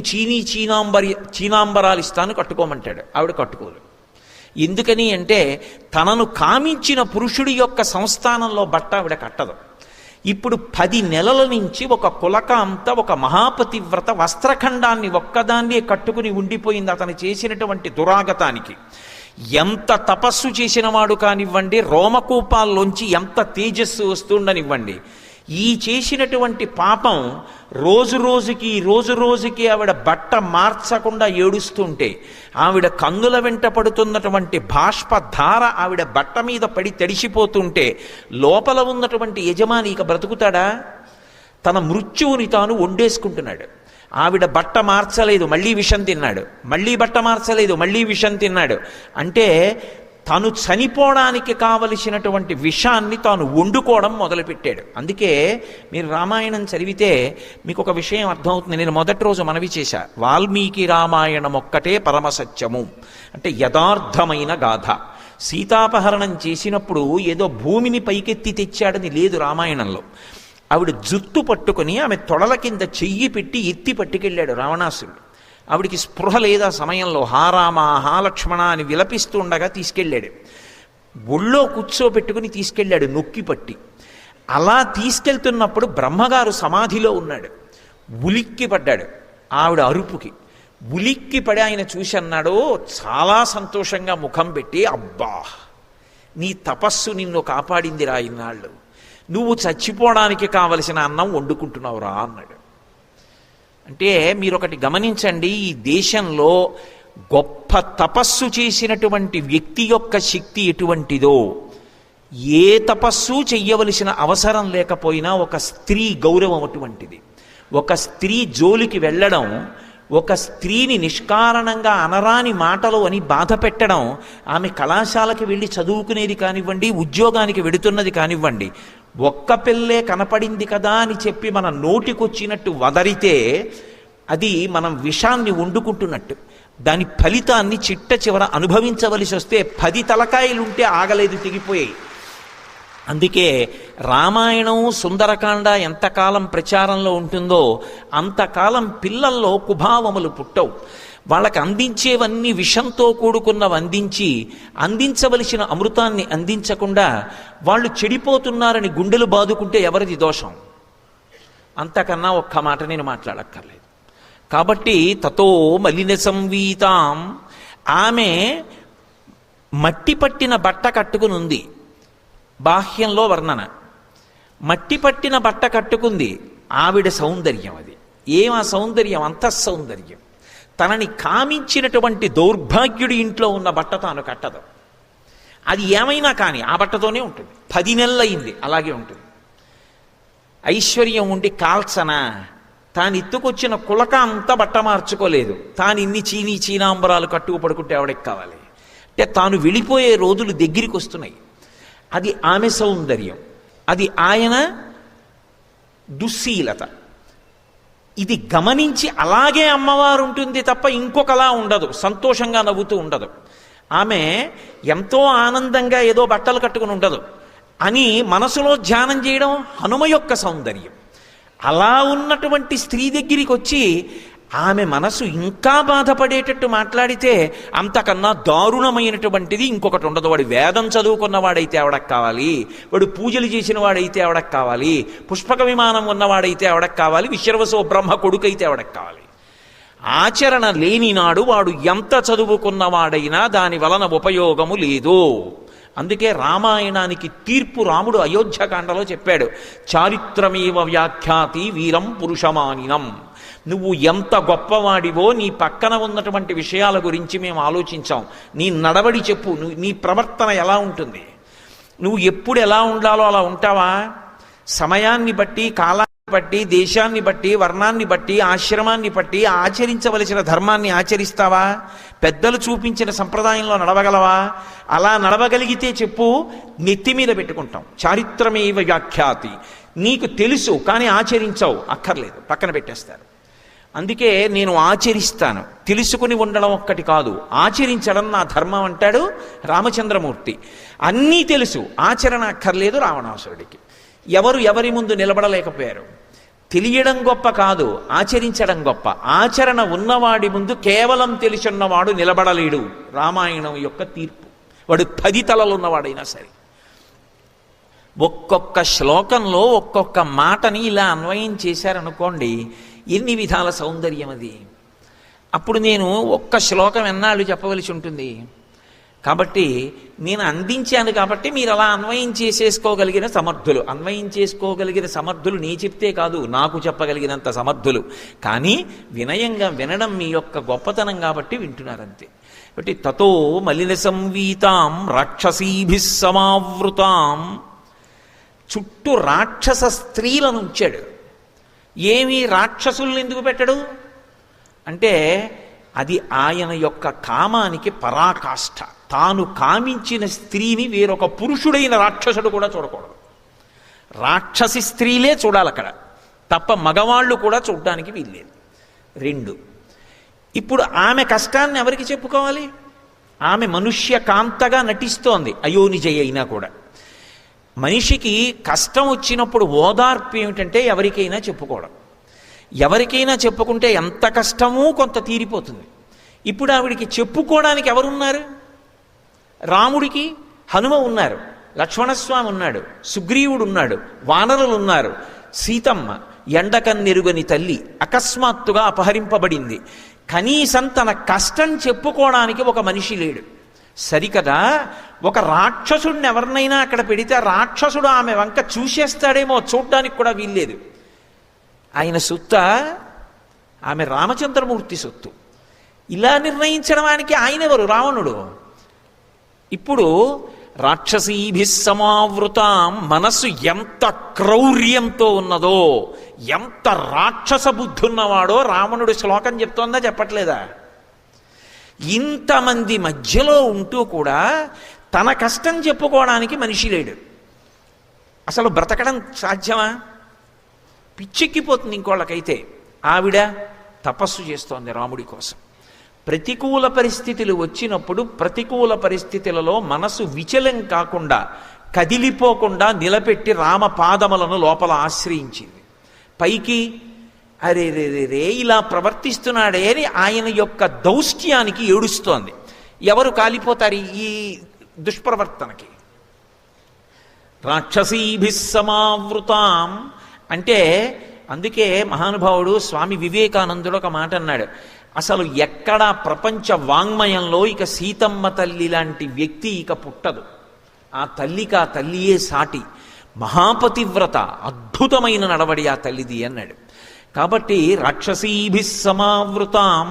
చీనాంబరాలు ఇస్తాను కట్టుకోమంటాడు. ఆవిడ కట్టుకోదు. ఎందుకని అంటే తనను కామించిన పురుషుడి యొక్క సంస్థానంలో బట్ట ఆవిడ కట్టదు. ఇప్పుడు 10 నెలల నుంచి ఒక కులకాంత, ఒక మహాపతివ్రత వస్త్రఖండాన్ని ఒక్కదాన్నే కట్టుకుని ఉండిపోయింది. అతను చేసినటువంటి దురాగతానికి ఎంత తపస్సు చేసిన వాడు కానివ్వండి, రోమకూపాల్లోంచి ఎంత తేజస్సు వస్తుండనివ్వండి, ఈ చేసినటువంటి పాపం రోజు రోజుకి ఆవిడ బట్ట మార్చకుండా ఏడుస్తుంటే, ఆవిడ కన్నుల వెంట పడుతున్నటువంటి బాష్పధార ఆవిడ బట్ట మీద పడి తడిసిపోతుంటే, లోపల ఉన్నటువంటి యజమాని ఇక బ్రతుకుతాడా? తన మృత్యువుని తాను వండేసుకుంటున్నాడు. ఆవిడ బట్ట మార్చలేదు, మళ్ళీ విషం తిన్నాడు. మళ్ళీ బట్ట మార్చలేదు, మళ్ళీ విషం తిన్నాడు. అంటే తను చనిపోవడానికి కావలసినటువంటి విషాన్ని తాను వండుకోవడం మొదలుపెట్టాడు. అందుకే మీరు రామాయణం చదివితే మీకు ఒక విషయం అర్థమవుతుంది. నేను మొదటి రోజు మనవి చేశా, వాల్మీకి రామాయణం ఒక్కటే పరమసత్యము, అంటే యథార్థమైన గాథ. సీతాపహరణం చేసినప్పుడు ఏదో భూమిని పైకెత్తి తెచ్చాడని లేదు రామాయణంలో. ఆవిడ జుత్తు పట్టుకుని ఆమె తొడల కింద చెయ్యి పెట్టి ఎత్తి పట్టుకెళ్ళాడు రావణాసురుడు. ఆవిడికి స్పృహ లేదా సమయంలో హారామ హాలక్ష్మణ అని విలపిస్తూ ఉండగా తీసుకెళ్ళాడు. ఒళ్ళో కూర్చోబెట్టుకుని తీసుకెళ్ళాడు నొక్కి పట్టి. అలా తీసుకెళ్తున్నప్పుడు బ్రహ్మగారు సమాధిలో ఉన్నాడు. ఉలిక్కి పడ్డాడు ఆవిడ అరుపుకి. ఉలిక్కి పడి ఆయన చూసి అన్నాడు చాలా సంతోషంగా ముఖం పెట్టి, అబ్బా నీ తపస్సు నిన్ను కాపాడిందిరా, ఇన్నాళ్ళు నువ్వు చచ్చిపోవడానికి కావలసిన అన్నం వండుకుంటున్నావురా అన్నాడు. అంటే మీరు ఒకటి గమనించండి, ఈ దేశంలో గొప్ప తపస్సు చేసినటువంటి వ్యక్తి యొక్క శక్తి ఎటువంటిదో, ఏ తపస్సు చెయ్యవలసిన అవసరం లేకపోయినా ఒక స్త్రీ గౌరవం అటువంటిది. ఒక స్త్రీ జోలికి వెళ్ళడం, ఒక స్త్రీని నిష్కారణంగా అనరాని మాటలు అని బాధ పెట్టడం, ఆమె కళాశాలకి వెళ్ళి చదువుకునేది కానివ్వండి, ఉద్యోగానికి వెడుతున్నది కానివ్వండి, ఒక్క పిల్లే కనపడింది కదా అని చెప్పి మన నోటికొచ్చినట్టు వదరితే అది మనం విషాన్ని వండుకుంటున్నట్టు. దాని ఫలితాన్ని చిట్ట చివర అనుభవించవలసి వస్తే 10 తలకాయలుంటే ఆగలేదు, తెగిపోయాయి. అందుకే రామాయణం సుందరకాండ ఎంతకాలం ప్రచారంలో ఉంటుందో అంతకాలం పిల్లల్లో కుభావములు పుట్టవు. వాళ్ళకి అందించేవన్నీ విషంతో కూడుకున్నవి అందించవలసిన అమృతాన్ని అందించకుండా వాళ్ళు చెడిపోతున్నారని గుండెలు బాదుకుంటే ఎవరిది దోషం? అంతకన్నా ఒక్క మాట నేను మాట్లాడక్కర్లేదు. కాబట్టి తతో మలిన సంవీతాం, ఆమె మట్టి పట్టిన బట్ట కట్టుకుని ఉంది. బాహ్యంలో వర్ణన, మట్టి పట్టిన బట్ట కట్టుకుంది. ఆవిడ సౌందర్యం అది. ఏమా సౌందర్యం? అంతఃసౌందర్యం. తనని కామించినటువంటి దౌర్భాగ్యుడి ఇంట్లో ఉన్న బట్ట తాను కట్టదు. అది ఏమైనా కానీ ఆ బట్టతోనే ఉంటుంది. 10 నెలలయింది అలాగే ఉంటుంది. ఐశ్వర్యం ఉండి కాల్చనా, తాను ఎత్తుకొచ్చిన కులక అంతా బట్ట మార్చుకోలేదు. తాను ఇన్ని చీనాంబరాలు కట్టుకు పడుకుంటే ఎవడికి కావాలి? అంటే తాను వెళ్ళిపోయే రోజులు దగ్గరికి వస్తున్నాయి. అది ఆమె సౌందర్యం, అది ఆయన దుశ్శీలత. ఇది గమనించి అలాగే అమ్మవారు ఉంటుంది తప్ప ఇంకొకలా ఉండదు, సంతోషంగా నవ్వుతూ ఉండదు. ఆమె ఎంతో ఆనందంగా ఏదో బట్టలు కట్టుకుని ఉండదు అని మనసులో ధ్యానం చేయడం హనుమ యొక్క సౌందర్యం. అలా ఉన్నటువంటి స్త్రీ దగ్గరికి వచ్చి ఆమె మనసు ఇంకా బాధపడేటట్టు మాట్లాడితే అంతకన్నా దారుణమైనటువంటిది ఇంకొకటి ఉండదు. వాడు వేదం చదువుకున్నవాడైతే ఎవడకు కావాలి? వాడు పూజలు చేసిన వాడైతే ఎవడకు కావాలి? పుష్పక విమానం ఉన్నవాడైతే ఎవడకు కావాలి? విశ్రవసో బ్రహ్మ కొడుకైతే ఎవడకు కావాలి? ఆచరణ లేని నాడు వాడు ఎంత చదువుకున్నవాడైనా దాని వలన ఉపయోగము లేదు. అందుకే రామాయణానికి తీర్పు రాముడు అయోధ్యకాండలో చెప్పాడు, చారిత్రమేవ వ్యాఖ్యాతి వీరం పురుషమానినం. నువ్వు ఎంత గొప్పవాడివో నీ పక్కన ఉన్నటువంటి విషయాల గురించి మేము ఆలోచించాం. నీ నడవడి చెప్పు, నీ ప్రవర్తన ఎలా ఉంటుంది? నువ్వు ఎప్పుడు ఎలా ఉండాలో అలా ఉంటావా? సమయాన్ని బట్టి, కాలాన్ని బట్టి, దేశాన్ని బట్టి, వర్ణాన్ని బట్టి, ఆశ్రమాన్ని బట్టి ఆచరించవలసిన ధర్మాన్ని ఆచరిస్తావా? పెద్దలు చూపించిన సంప్రదాయంలో నడవగలవా? అలా నడవగలిగితే చెప్పు, నెత్తి మీద పెట్టుకుంటాం. చారిత్రమేవ వ్యాఖ్యాతి. నీకు తెలుసు కానీ ఆచరించవు, అక్కర్లేదు, పక్కన పెట్టేస్తారు. అందుకే నేను ఆచరిస్తాను. తెలుసుకుని ఉండడం ఒక్కటి కాదు, ఆచరించడం నా ధర్మం అంటాడు రామచంద్రమూర్తి. అన్నీ తెలుసు, ఆచరణ అక్కర్లేదు రావణాసురుడికి. ఎవరి ముందు నిలబడలేకపోయారు. తెలియడం గొప్ప కాదు, ఆచరించడం గొప్ప. ఆచరణ ఉన్నవాడి ముందు కేవలం తెలిసున్నవాడు నిలబడలేడు. రామాయణం యొక్క తీర్పు. వాడు 10 తలలున్నవాడైనా సరే. ఒక్కొక్క శ్లోకంలో ఒక్కొక్క మాటని ఇలా అన్వయం చేశారనుకోండి, ఎన్ని విధాల సౌందర్యం అది. అప్పుడు నేను ఒక్క శ్లోకం ఎన్నాళ్ళు చెప్పవలసి ఉంటుంది. కాబట్టి నేను అందించాను కాబట్టి మీరు అలా అన్వయం చేసుకోగలిగిన సమర్థులు. అన్వయం చేసుకోగలిగిన సమర్థులు నీ చెప్తే కాదు, నాకు చెప్పగలిగినంత సమర్థులు. కానీ వినయంగా వినడం మీ యొక్క గొప్పతనం కాబట్టి వింటున్నారంతే. కాబట్టి తతో మలిన సంవీతాం రాక్షసీభిః సమావృతాం. చుట్టూ రాక్షస స్త్రీలను ఉంచాడు. ఏమి రాక్షసుల్ని ఎందుకు పెట్టడు అంటే అది ఆయన యొక్క కామానికి పరాకాష్ఠ. తాను కామించిన స్త్రీని వేరొక పురుషుడైన రాక్షసుడు కూడా చూడకూడదు. రాక్షసి స్త్రీలే చూడాలి అక్కడ, తప్ప మగవాళ్ళు కూడా చూడడానికి వీల్లేదు. 2, ఇప్పుడు ఆమె కష్టాన్ని ఎవరికి చెప్పుకోవాలి? ఆమె మనుష్య కాంతగా నటిస్తోంది అయోనిజయ అయినా కూడా. మనిషికి కష్టం వచ్చినప్పుడు ఓదార్పు ఏమిటంటే ఎవరికైనా చెప్పుకోవడం. ఎవరికైనా చెప్పుకుంటే ఎంత కష్టమో కొంత తీరిపోతుంది. ఇప్పుడు ఆవిడికి చెప్పుకోవడానికి ఎవరున్నారు? రాముడికి హనుమ ఉన్నారు, లక్ష్మణస్వామి ఉన్నాడు, సుగ్రీవుడు ఉన్నాడు, వానరులు ఉన్నారు, సీతమ్మ ఎండకన్నెరుగని తల్లి అకస్మాత్తుగా అపహరింపబడింది. కనీసం తన కష్టం చెప్పుకోవడానికి ఒక మనిషి లేడు. సరికదా, ఒక రాక్షసుడిని ఎవరినైనా అక్కడ పెడితే రాక్షసుడు ఆమె వంక చూసేస్తాడేమో, చూడ్డానికి కూడా వీల్లేదు. ఆయన సొత్త, ఆమె రామచంద్రమూర్తి సొత్తు. ఇలా నిర్ణయించడానికి ఆయన ఎవరు? రావణుడు. ఇప్పుడు రాక్షసీభి సమావృతాం, మనస్సు ఎంత క్రౌర్యంతో ఉన్నదో, ఎంత రాక్షస బుద్ధి ఉన్నవాడో రావణుడు శ్లోకం చెప్తోందా చెప్పట్లేదా? ఇంతమంది మధ్యలో ఉంటూ కూడా తన కష్టం చెప్పుకోవడానికి మనిషి లేడు. అసలు బ్రతకడం సాధ్యమా? పిచ్చెక్కిపోతుంది ఇంకోళ్ళకైతే. ఆవిడ తపస్సు చేస్తోంది రాముడి కోసం. ప్రతికూల పరిస్థితులు వచ్చినప్పుడు ప్రతికూల పరిస్థితులలో మనసు విచలం కాకుండా, కదిలిపోకుండా నిలబెట్టి రామ పాదములను లోపల ఆశ్రయించింది. పైకి అరే రే రే రే ఇలా ప్రవర్తిస్తున్నాడే అని ఆయన యొక్క దౌష్ట్యానికి ఏడుస్తోంది. ఎవరు కాలిపోతారు ఈ దుష్ప్రవర్తనకి? రాక్షసీభి సమావృతాం అంటే అందుకే మహానుభావుడు స్వామి వివేకానందుడు ఒక మాట అన్నాడు. అసలు ఎక్కడా ప్రపంచ వాంగ్మయంలో ఇక సీతమ్మ తల్లి లాంటి వ్యక్తి ఇక పుట్టదు. ఆ తల్లికి ఆ తల్లియే సాటి. మహాపతివ్రత, అద్భుతమైన నడవడి ఆ తల్లిది అన్నాడు. కాబట్టి రాక్షసీభి సమావృతాం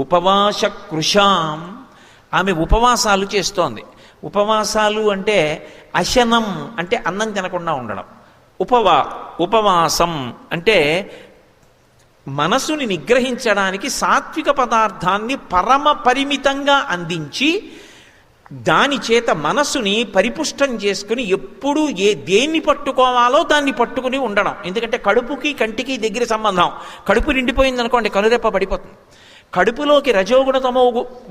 ఉపవాస కృషాం, ఆమె ఉపవాసాలు చేస్తోంది. ఉపవాసాలు అంటే అశనం అంటే అన్నం తినకుండా ఉండడం. ఉపవాసం అంటే మనసుని నిగ్రహించడానికి సాత్విక పదార్థాన్ని పరమ పరిమితంగా అందించి దాని చేత మనసుని పరిపుష్టం చేసుకుని ఎప్పుడూ దేన్ని పట్టుకోవాలో దాన్ని పట్టుకుని ఉండడం. ఎందుకంటే కడుపుకి కంటికి దగ్గర సంబంధం. కడుపు నిండిపోయింది అనుకోండి, కనురెప్ప పడిపోతుంది. కడుపులోకి రజోగుణ తమో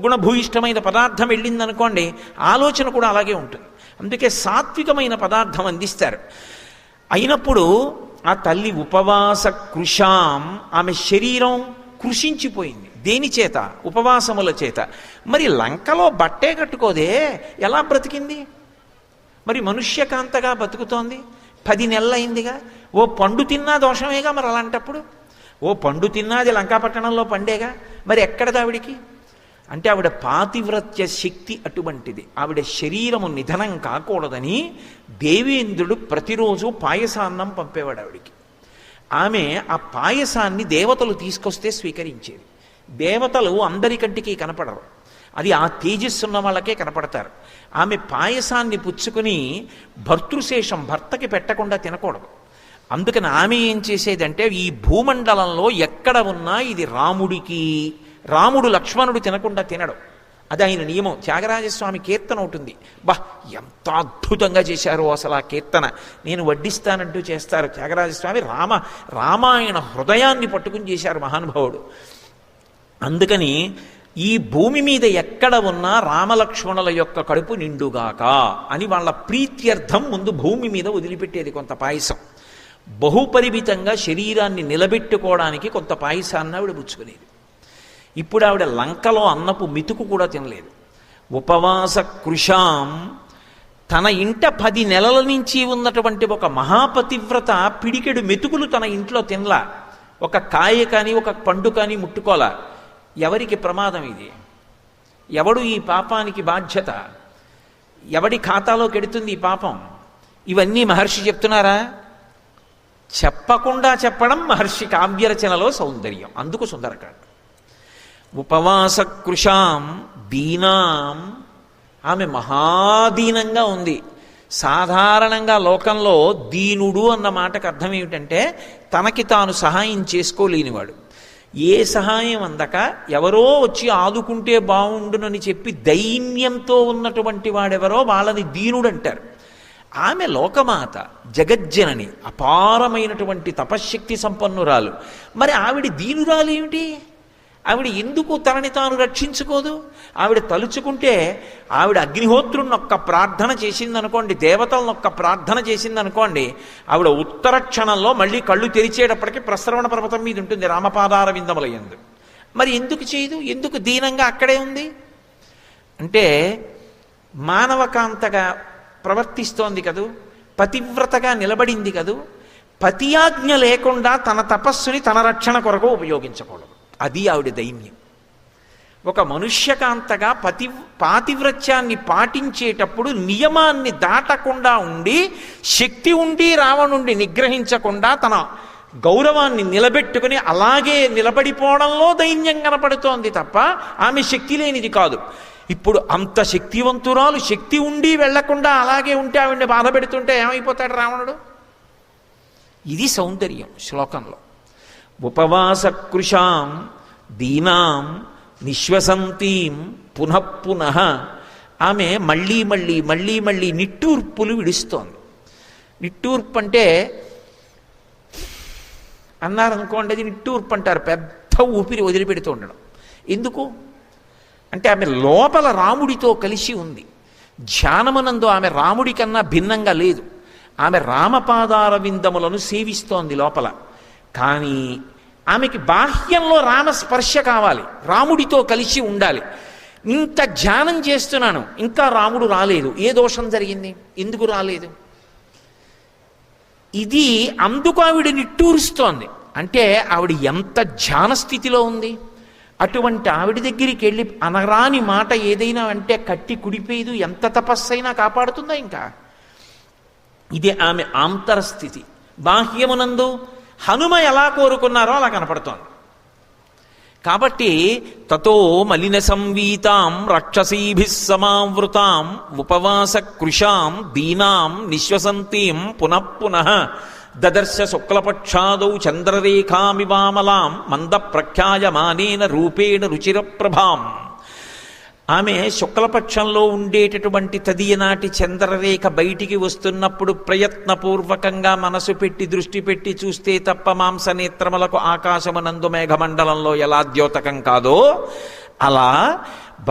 గుణ భూయిష్టమైన పదార్థం వెళ్ళిందనుకోండి, ఆలోచన కూడా అలాగే ఉంటుంది. అందుకే సాత్వికమైన పదార్థం అందిస్తారు. అయినప్పుడు ఆ తల్లి ఉపవాస కృషాం, ఆమె శరీరం కృషించిపోయింది. దేని చేత? ఉపవాసముల చేత. మరి లంకలో బట్టే కట్టుకోదే, ఎలా బ్రతికింది? మరి మనుష్యకాంతగా బతుకుతోంది. 10 నెలలైందిగా. ఓ పండు తిన్నా దోషమేగా మరి అలాంటప్పుడు. ఓ పండు తిన్నాది లంకాపట్టణంలో పండేగా, మరి ఎక్కడది ఆవిడికి? అంటే ఆవిడ పాతివ్రత్య శక్తి అటువంటిది. ఆవిడ శరీరము నిధనం కాకూడదని దేవేంద్రుడు ప్రతిరోజు పాయసాన్నం పంపేవాడు ఆవిడికి. ఆమె ఆ పాయసాన్ని దేవతలు తీసుకొస్తే స్వీకరించేది. దేవతలు అందరికంటికి కనపడరు, అది ఆ తేజస్సున్న వాళ్ళకే కనపడతారు. ఆమె పాయసాన్ని పుచ్చుకుని భర్తృశేషం భర్తకి పెట్టకుండా తినకూడదు. అందుకని ఆమె ఏం చేసేదంటే ఈ భూమండలంలో ఎక్కడ ఉన్నా ఇది రాముడికి, రాముడు లక్ష్మణుడు తినకుండా తినడు. అది ఆయన నియమం. త్యాగరాజస్వామి కీర్తన ఉంటుంది. ఎంత అద్భుతంగా చేశారో అసలు ఆ కీర్తన. నేను వడ్డిస్తానంటూ చేస్తారు త్యాగరాజస్వామి. రామాయణ హృదయాన్ని పట్టుకుని చేశారు మహానుభావుడు. అందుకని ఈ భూమి మీద ఎక్కడ ఉన్నా రామలక్ష్మణుల యొక్క కడుపు నిండుగాక అని వాళ్ళ ప్రీత్యర్థం ముందు భూమి మీద వదిలిపెట్టేది కొంత పాయసం. బహుపరిమితంగా శరీరాన్ని నిలబెట్టుకోవడానికి కొంత పాయసాన్ని ఆవిడ పుచ్చుకునేది. ఇప్పుడు ఆవిడ లంకలో అన్నపు మితుకు కూడా తినలేదు. ఉపవాస కృషాం, తన ఇంట 10 నెలల నుంచి ఉన్నటువంటి ఒక మహాపతివ్రత పిడికెడు మెతుకులు తన ఇంట్లో తినలా. ఒక కాయ కానీ ఒక పండు కానీ ముట్టుకోలా. ఎవరికి ప్రమాదం ఇది? ఎవడు ఈ పాపానికి బాధ్యత? ఎవడి ఖాతాలోకి ఎడుతుంది ఈ పాపం? ఇవన్నీ మహర్షి చెప్తున్నారా? చెప్పకుండా చెప్పడం మహర్షి కావ్యరచనలో సౌందర్యం. అందుకు సుందరకాండ. ఉపవాస కృషాం దీనాం, ఆమె మహాదీనంగా ఉంది. సాధారణంగా లోకంలో దీనుడు అన్న మాటకు అర్థం ఏమిటంటే తనకి తాను సహాయం చేసుకోలేనివాడు. ఏ సహాయం అందక ఎవరో వచ్చి ఆదుకుంటే బాగుండునని చెప్పి దైన్యంతో ఉన్నటువంటి వాడెవరో వాళ్ళని దీనుడు అంటారు. ఆమె లోకమాత, జగజ్జనని, అపారమైనటువంటి తపశ్శక్తి సంపన్నురాలు. మరి ఆవిడ దీనురాలు ఏమిటి? ఆవిడ ఎందుకు తనని తాను రక్షించుకోదు? ఆవిడ తలుచుకుంటే ఆవిడ అగ్నిహోత్రుని ఒక్క ప్రార్థన చేసిందనుకోండి, దేవతలను ప్రార్థన చేసిందనుకోండి, ఆవిడ ఉత్తర క్షణంలో మళ్ళీ కళ్ళు తెరిచేటప్పటికి ప్రస్రవణ పర్వతం మీద ఉంటుంది రామపాదార విందములయందు. మరి ఎందుకు చేయదు? ఎందుకు దీనంగా అక్కడే ఉంది? అంటే మానవకాంతగా ప్రవర్తిస్తోంది కదూ, పతివ్రతగా నిలబడింది కదూ. పతియాజ్ఞ లేకుండా తన తపస్సుని తన రక్షణ కొరకు ఉపయోగించకూడదు. అది ఆవిడ దైన్యం. ఒక మనుష్యకాంతగా పాతివ్రత్యాన్ని పాటించేటప్పుడు నియమాన్ని దాటకుండా ఉండి, శక్తి ఉండి రావణుండి నిగ్రహించకుండా తన గౌరవాన్ని నిలబెట్టుకుని అలాగే నిలబడిపోవడంలో దైన్యం కనపడుతోంది తప్ప ఆమె శక్తి లేనిది కాదు. ఇప్పుడు అంత శక్తివంతురాలు శక్తి ఉండి వెళ్లకుండా అలాగే ఉంటే ఆవిడ్ని బాధ పెడుతుంటే ఏమైపోతాడు రావణుడు? ఇది సౌందర్యం శ్లోకంలో. ఉపవాసకృశాం దీనాం నిశ్వసంతీం పునఃపునః. ఆమె మళ్ళీ మళ్ళీ మళ్ళీ మళ్ళీ నిట్టూర్పులు విడుస్తోంది. నిట్టూర్పు అంటే అన్నారనుకోండి, అది నిట్టూర్పు అంటారు. పెద్ద ఊపిరి వదిలిపెడుతూ ఉండడం. ఎందుకు అంటే ఆమె లోపల రాముడితో కలిసి ఉంది. ధ్యానమునందు ఆమె రాముడి కన్నా భిన్నంగా లేదు. ఆమె రామపాదార విందములను సేవిస్తోంది లోపల. కానీ ఆమెకి బాహ్యంలో రామస్పర్శ కావాలి, రాముడితో కలిసి ఉండాలి. ఇంత ధ్యానం చేస్తున్నాను, ఇంకా రాముడు రాలేదు. ఏ దోషం జరిగింది? ఎందుకు రాలేదు? ఇది అందుకు ఆవిడ నిట్టూరుస్తోంది. అంటే ఆవిడ ఎంత ధ్యాన స్థితిలో ఉంది. అటువంటి ఆవిడ దగ్గరికి వెళ్ళి అనరాని మాట ఏదైనా అంటే కట్టి కుడిపోయేదు. ఎంత తపస్సైనా కాపాడుతుందా? ఇంకా ఇదే ఆమె ఆంతరస్థితి. బాహ్యమునందు హనుమ ఎలా కోరుకున్నారో అలా కనపడుతోంది. కాబట్టి తతో మలిన సంవీతాం రాక్షసీభిః సమావృతాం ఉపవాస కృశాం దీనాం నిశ్వసంతీం పునఃపునః దదర్శ శుక్లపక్షాదౌ చంద్రరేఖామివామలాం మంద ప్రఖ్యాయమానేన రూపేణ రుచిరప్రభాం. ఆమె శుక్లపక్షంలో ఉండేటటువంటి తదియనాటి చంద్రరేఖ బయటికి వస్తున్నప్పుడు ప్రయత్నపూర్వకంగా మనసు పెట్టి దృష్టి పెట్టి చూస్తే తప్ప మాంసనేత్రములకు ఆకాశమునందు మేఘమండలంలో ఎలా ద్యోతకం కాదో అలా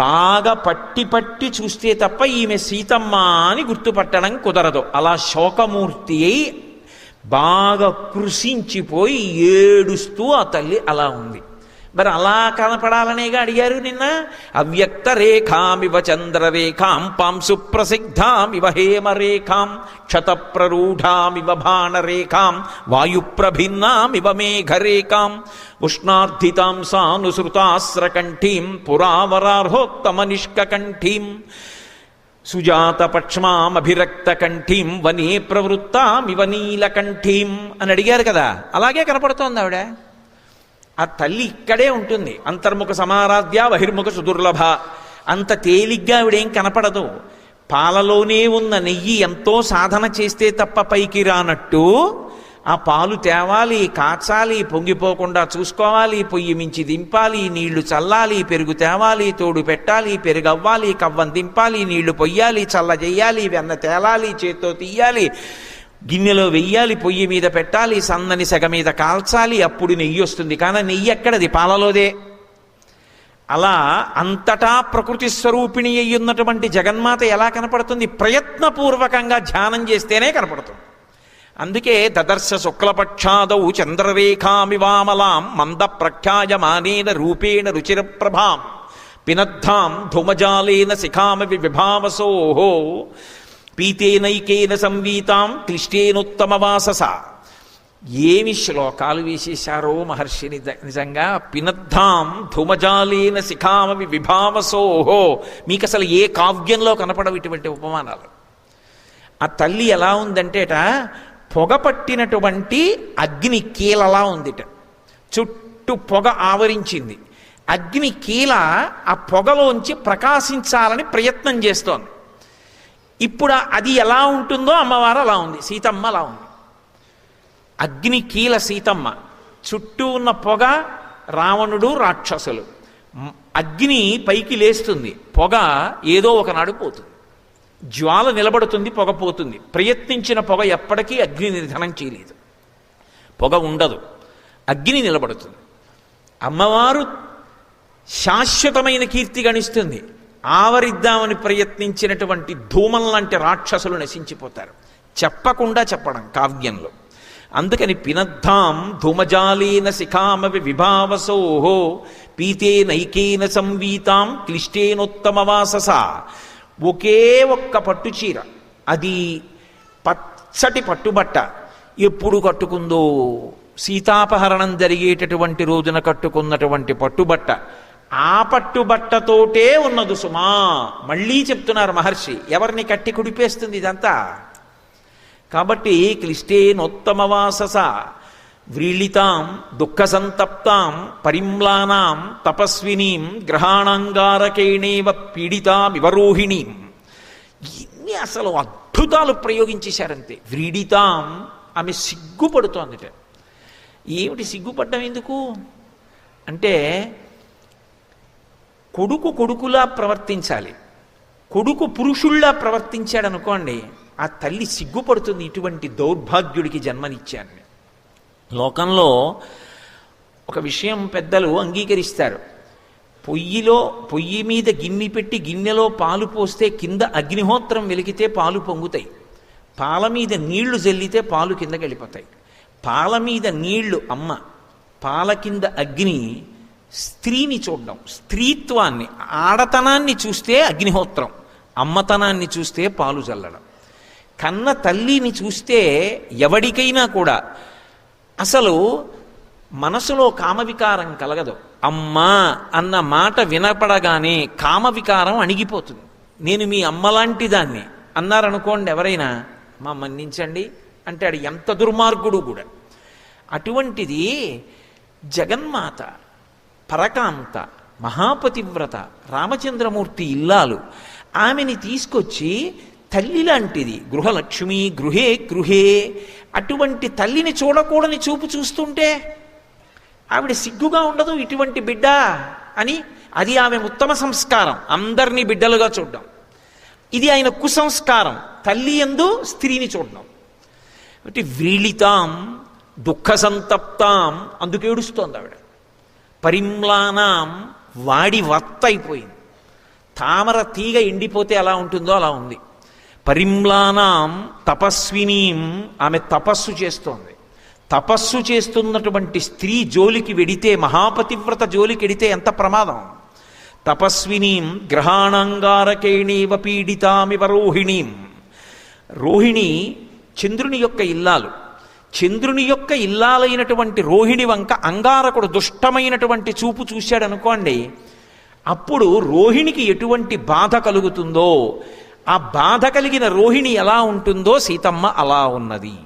బాగా పట్టి పట్టి చూస్తే తప్ప ఈమె సీతమ్మ అని గుర్తుపట్టడం కుదరదు. అలా శోకమూర్తి అయి బాగా కృషించిపోయి ఏడుస్తూ ఆ తల్లి అలా ఉంది. మరి అలా కనపడాలనేగా అడిగారు నిన్న. అవ్యక్త రేఖామివ చంద్రరేఖాం పాంసు ప్రసిద్ధామివ హేమరేఖాం క్షతప్రరూఢామివ బాణరేఖాం వాయుప్రభిన్నామివ మేఘరేఖాం ఉష్ణార్థితాం సానుసృతాస్రకంఠీం పురావరార్హోత్తమనిష్కంఠీం సుజాతపక్ష్మామభిరక్తకంఠీం వనే ప్రవృత్తామివ నీలకంఠీం అని అడిగారు కదా. అలాగే కనపడుతోంది ఆవిడ. ఆ తల్లి ఇక్కడే ఉంటుంది. అంతర్ముఖ సమారాధ్య బహిర్ముఖ సుదుర్లభ. అంత తేలిగ్గా ఆవిడేం కనపడదు. పాలలోనే ఉన్న నెయ్యి ఎంతో సాధన చేస్తే తప్ప పైకి రానట్టు ఆ పాలు తేవాలి, కాచాలి, పొంగిపోకుండా చూసుకోవాలి, పొయ్యి మించి దింపాలి, నీళ్లు చల్లాలి, పెరుగు తేవాలి, తోడు పెట్టాలి, పెరుగవ్వాలి, కవ్వం దింపాలి, నీళ్లు పొయ్యాలి, చల్ల చెయ్యాలి, వెన్న తేలాలి, చేత్తో తీయాలి, గిన్నెలో వెయ్యాలి, పొయ్యి మీద పెట్టాలి, సన్నని సెగ మీద కాల్చాలి, అప్పుడు నెయ్యి వస్తుంది. కానీ నెయ్యి ఎక్కడది? పాలలోదే. అలా అంతటా ప్రకృతి స్వరూపిణి అయ్యున్నటువంటి జగన్మాత ఎలా కనపడుతుంది? ప్రయత్నపూర్వకంగా ధ్యానం చేస్తేనే కనపడుతుంది. అందుకే దదర్శ శుక్లపక్షాదౌ చంద్రరేఖామివామలాం మంద ప్రఖ్యాయమానేన రూపేణ రుచిరప్రభాం పినద్ధాం ధూమజాలేన శిఖామవి విభావసోహో పీతేనైకేన సంవీతాం క్లిష్టేనోత్తమవాసస. ఏమి శ్లోకాలు వేసేశారో మహర్షిని నిజంగా. పినద్ధాం ధూమజాలేన శిఖామవి విభావసోహో. మీకు అసలు ఏ కావ్యంలో కనపడవు ఇటువంటి ఉపమానాలు. ఆ తల్లి ఎలా ఉందంటేట పొగ పట్టినటువంటి అగ్ని కీలలా ఉందిట. చుట్టూ పొగ ఆవరించింది. అగ్ని కీల ఆ పొగలోంచి ప్రకాశించాలని ప్రయత్నం చేస్తోంది. ఇప్పుడు అది ఎలా ఉంటుందో అమ్మవారు అలా ఉంది, సీతమ్మ అలా ఉంది. అగ్ని కీల సీతమ్మ, చుట్టూ ఉన్న పొగ రావణుడు రాక్షసులు. అగ్ని పైకి లేస్తుంది, పొగ ఏదో ఒకనాడు పోతుంది. జ్వాల నిలబడుతుంది, పొగ పోతుంది. ప్రయత్నించిన పొగ ఎప్పటికీ అగ్ని నిధనం చేయలేదు, పొగ ఉండదు, అగ్ని నిలబడుతుంది. అమ్మవారు శాశ్వతమైన కీర్తి గణిస్తుంది. ఆవరిద్దామని ప్రయత్నించినటువంటి ధూమం లాంటి రాక్షసులు నశించిపోతారు. చెప్పకుండా చెప్పడం కావ్యంలో. అందుకని పినద్ధాం ధూమజాలేన శిఖామవి విభావసోహో పీతే నైకేన సంవీతాం క్లిష్టేనోత్తమ వాసస. ఒకే ఒక్క పట్టుచీర, అది పచ్చటి పట్టుబట్ట. ఎప్పుడు కట్టుకుందో, సీతాపహరణం జరిగేటటువంటి రోజున కట్టుకున్నటువంటి పట్టుబట్ట. ఆ పట్టుబట్టతోటే ఉన్నదు సుమా. మళ్ళీ చెప్తున్నారు మహర్షి, ఎవరిని కట్టి కుడిపేస్తుంది ఇదంతా. కాబట్టి క్లిష్టేనోత్తమ వాసస వ్రీళితాం దుఃఖ సంతప్తాం పరిమ్లానాం తపస్వినీం గ్రహాణంగారకేణేవ పీడితామివరోహిణీం. ఇన్ని అసలు అద్భుతాలు ప్రయోగించేశారంతే. వ్రీడితాం, ఆమె సిగ్గుపడుతోందిట. ఏమిటి సిగ్గుపడ్డం ఎందుకు అంటే, కొడుకు కొడుకులా ప్రవర్తించాలి, కొడుకు పురుషుల్లా ప్రవర్తించాడు అనుకోండి, ఆ తల్లి సిగ్గుపడుతుంది, ఇటువంటి దౌర్భాగ్యుడికి జన్మనిచ్చాను. లోకంలో ఒక విషయం పెద్దలు అంగీకరిస్తారు. పొయ్యి మీద గిన్నె పెట్టి గిన్నెలో పాలు పోస్తే కింద అగ్నిహోత్రం వెలిగితే పాలు పొంగుతాయి, పాల మీద నీళ్లు జల్లితే పాలు కిందకి వెళ్ళిపోతాయి. పాల మీద నీళ్లు అమ్మ, పాల కింద అగ్ని. స్త్రీని చూడడం, స్త్రీత్వాన్ని, ఆడతనాన్ని చూస్తే అగ్నిహోత్రం, అమ్మతనాన్ని చూస్తే పాలు చల్లడం. కన్న తల్లిని చూస్తే ఎవడికైనా కూడా అసలు మనసులో కామవికారం కలగదు. అమ్మా అన్న మాట వినపడగానే కామవికారం అణిగిపోతుంది. నేను మీ అమ్మలాంటి దాన్ని అన్నారనుకోండి ఎవరైనా, మా మన్నించండి అంటాడు, ఎంత దుర్మార్గుడు కూడా. అటువంటిది జగన్మాత, పరకాంత, మహాపతివ్రత, రామచంద్రమూర్తి ఇల్లాలు. ఆమెని తీసుకొచ్చి తల్లి లాంటిది, గృహలక్ష్మి గృహే గృహే, అటువంటి తల్లిని చూడకూడని చూపు చూస్తుంటే ఆవిడ సిగ్గుగా ఉండదు ఇటువంటి బిడ్డ అని. అది ఆమె ఉత్తమ సంస్కారం, అందరినీ బిడ్డలుగా చూడడం. ఇది ఆయన కుసంస్కారం, తల్లి యందు స్త్రీని చూడడం. అంటే వ్రీళితాం దుఃఖ సంతప్తాం, అందుకు ఏడుస్తోంది ఆవిడ. పరిమ్లానాం, వాడి వత్త అయిపోయింది. తామర తీగ ఎండిపోతే ఎలా ఉంటుందో అలా ఉంది. పరిమ్లానాం తపస్వినీం, ఆమె తపస్సు చేస్తోంది. తపస్సు చేస్తున్నటువంటి స్త్రీ జోలికి వెడితే, మహాపతివ్రత జోలికి వెడితే ఎంత ప్రమాదం. తపస్వినీం గ్రహాణంగారకేణేవ పీడితామివ రోహిణీం. రోహిణి చంద్రుని యొక్క ఇల్లాలు. చంద్రుని యొక్క ఇల్లాలైనటువంటి రోహిణి వంక అంగారకుడు దుష్టమైనటువంటి చూపు చూశాడనుకోండి, అప్పుడు రోహిణికి ఎటువంటి బాధ కలుగుతుందో, ఆ బాధ కలిగిన రోహిణి ఎలా ఉంటుందో సీతమ్మ అలా ఉన్నది.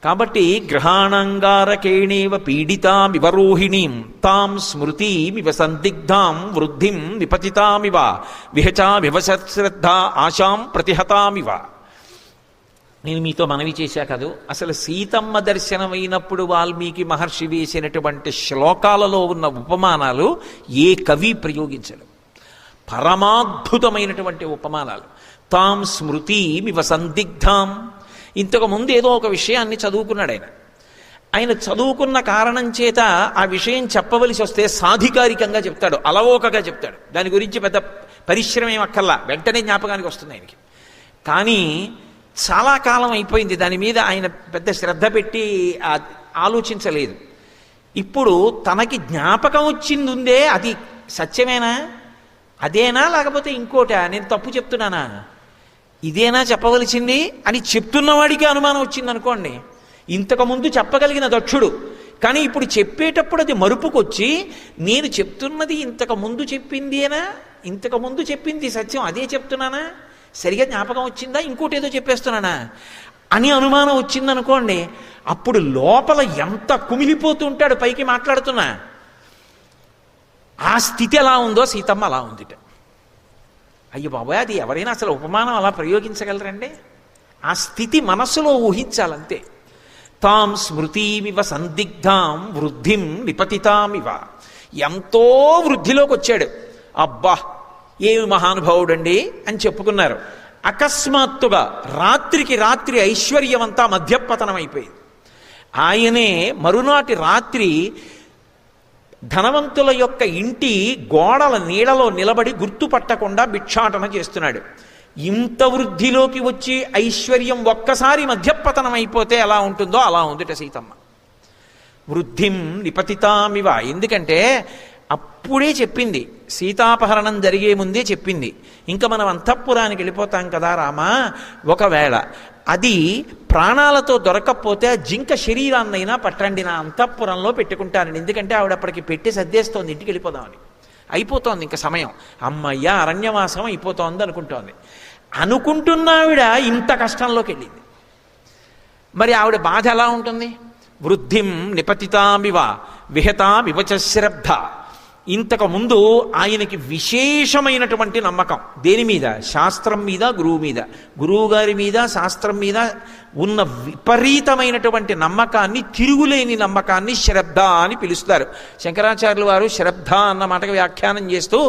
కాబట్టి గ్రహాణంగారకేణేవ పీడితామివ రోహిణీం తాం స్మృతిమివ సందిగ్ధాం వృద్ధిం విపతితామివ విహచా వివశ్రద్ధ ఆశాం ప్రతిహతామివ. నేను మీతో మనవి చేశా కదూ, అసలు సీతమ్మ దర్శనమైనప్పుడు వాల్మీకి మహర్షి వేసినటువంటి శ్లోకాలలో ఉన్న ఉపమానాలు ఏ కవి ప్రయోగించడు. పరమాద్భుతమైనటువంటి ఉపమానాలు. తాం స్మృతిమివ సందిగ్ధాం. ఇంతకుముందు ఏదో ఒక విషయాన్ని చదువుకున్నాడు ఆయన చదువుకున్న కారణం చేత ఆ విషయం చెప్పవలసి వస్తే సాధికారికంగా చెప్తాడు, అలవోకగా చెప్తాడు. దాని గురించి పెద్ద పరిశ్రమ ఏం అక్కర్లా, వెంటనే జ్ఞాపకానికి వస్తుంది ఆయనకి. కానీ చాలా కాలం అయిపోయింది, దాని మీద ఆయన పెద్ద శ్రద్ధ పెట్టి ఆలోచించలేదు. ఇప్పుడు తనకి జ్ఞాపకం వచ్చింది ఉందే, అది సత్యమేనా, అదేనా లేకపోతే ఇంకోటా, నేను తప్పు చెప్తున్నానా, ఇదేనా చెప్పవలసింది అని చెప్తున్నవాడికి అనుమానం వచ్చింది అనుకోండి. ఇంతకుముందు చెప్పగలిగిన దక్షుడు, కానీ ఇప్పుడు చెప్పేటప్పుడు అది మరుపుకొచ్చి నేను చెప్తున్నది ఇంతకుముందు చెప్పిందేనా, ఇంతకుముందు చెప్పింది సత్యం అదే చెప్తున్నానా, సరిగా జ్ఞాపకం వచ్చిందా, ఇంకోటి ఏదో చెప్పేస్తున్నానా అని అనుమానం వచ్చిందనుకోండి. అప్పుడు లోపల ఎంత కుమిలిపోతుంటాడు పైకి మాట్లాడుతున్నా. ఆ స్థితి ఎలా ఉందో సీతమ్మ అలా ఉందిట. అయ్యో బాబాయ్, అది ఎవరైనా అసలు ఉపమానం అలా ప్రయోగించగలరండి? ఆ స్థితి మనస్సులో ఊహించాలంతే. తాం స్మృతిమివ సందిగ్ధాం వృద్ధిం నిపతితామివ. ఎంతో వృద్ధిలోకి వచ్చాడు. అబ్బా ఏమి మహానుభావుడండి అని చెప్పుకున్నారు. అకస్మాత్తుగా రాత్రికి రాత్రి ఐశ్వర్యమంతా మధ్యపతనం అయిపోయింది. ఆయనే మరునాటి రాత్రి ధనవంతుల యొక్క ఇంటి గోడల నీడలో నిలబడి గుర్తుపట్టకుండా భిక్షాటన చేస్తున్నాడు. ఇంత వృద్ధిలోకి వచ్చి ఐశ్వర్యం ఒక్కసారి మధ్యపతనం అయిపోతే ఎలా ఉంటుందో అలా ఉందిట సీతమ్మ. వృద్ధిం నిపతితామివ. ఎందుకంటే అప్పుడే చెప్పింది, సీతాపహరణం జరిగే ముందే చెప్పింది, ఇంకా మనం అంతఃపురానికి వెళ్ళిపోతాం కదా రామా, ఒకవేళ అది ప్రాణాలతో దొరకకపోతే ఆ జింక శరీరాన్నైనా పట్టండి, నా అంతఃపురంలో పెట్టుకుంటానండి. ఎందుకంటే ఆవిడ అప్పటికి పెట్టి సర్దేస్తోంది, ఇంటికి వెళ్ళిపోదామని. అయిపోతోంది ఇంకా సమయం, అమ్మయ్య అరణ్యవాసం అయిపోతోంది అనుకుంటోంది. అనుకుంటున్నావిడ ఇంత కష్టంలోకి వెళ్ళింది. మరి ఆవిడ బాధ ఎలా ఉంటుంది? వృద్ధిం నిపతితామివ విహతామివచ శ్రద్ధ. ఇంతకు ముందు ఆయనకి విశేషమైనటువంటి నమ్మకం దేని మీద? శాస్త్రం మీద, గురువు మీద. గురువు గారి మీద, శాస్త్రం మీద ఉన్న విపరీతమైనటువంటి నమ్మకాన్ని, తిరుగులేని నమ్మకాన్ని శ్రద్ధ అని పిలుస్తారు. శంకరాచార్యులు వారు శ్రద్ధ అన్న మాటకు వ్యాఖ్యానం చేస్తూ,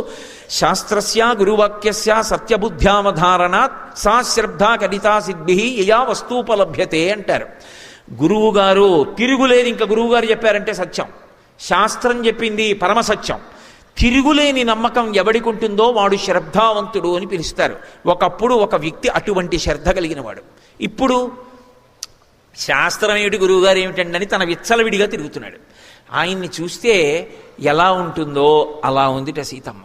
శాస్త్రస్య గురువాక్యస్య సత్యబుద్ధ్యావధారణాత్ సా శ్రద్ధ కడితా సిద్ధి యయా వస్తూపలభ్యతే అంటారు. గురువుగారు తిరుగులేదు, ఇంకా గురువుగారు చెప్పారంటే సత్యం, శాస్త్రం చెప్పింది పరమసత్యం. తిరుగులేని నమ్మకం ఎవడికి ఉంటుందో వాడు శ్రద్ధావంతుడు అని పిలుస్తారు. ఒకప్పుడు ఒక వ్యక్తి అటువంటి శ్రద్ధ కలిగిన వాడు. ఇప్పుడు శాస్త్రం ఏమిటి, గురువుగారు ఏమిటండి అని తన విచ్చలవిడిగా తిరుగుతున్నాడు. ఆయన్ని చూస్తే ఎలా ఉంటుందో అలా ఉందిట సీతమ్మ.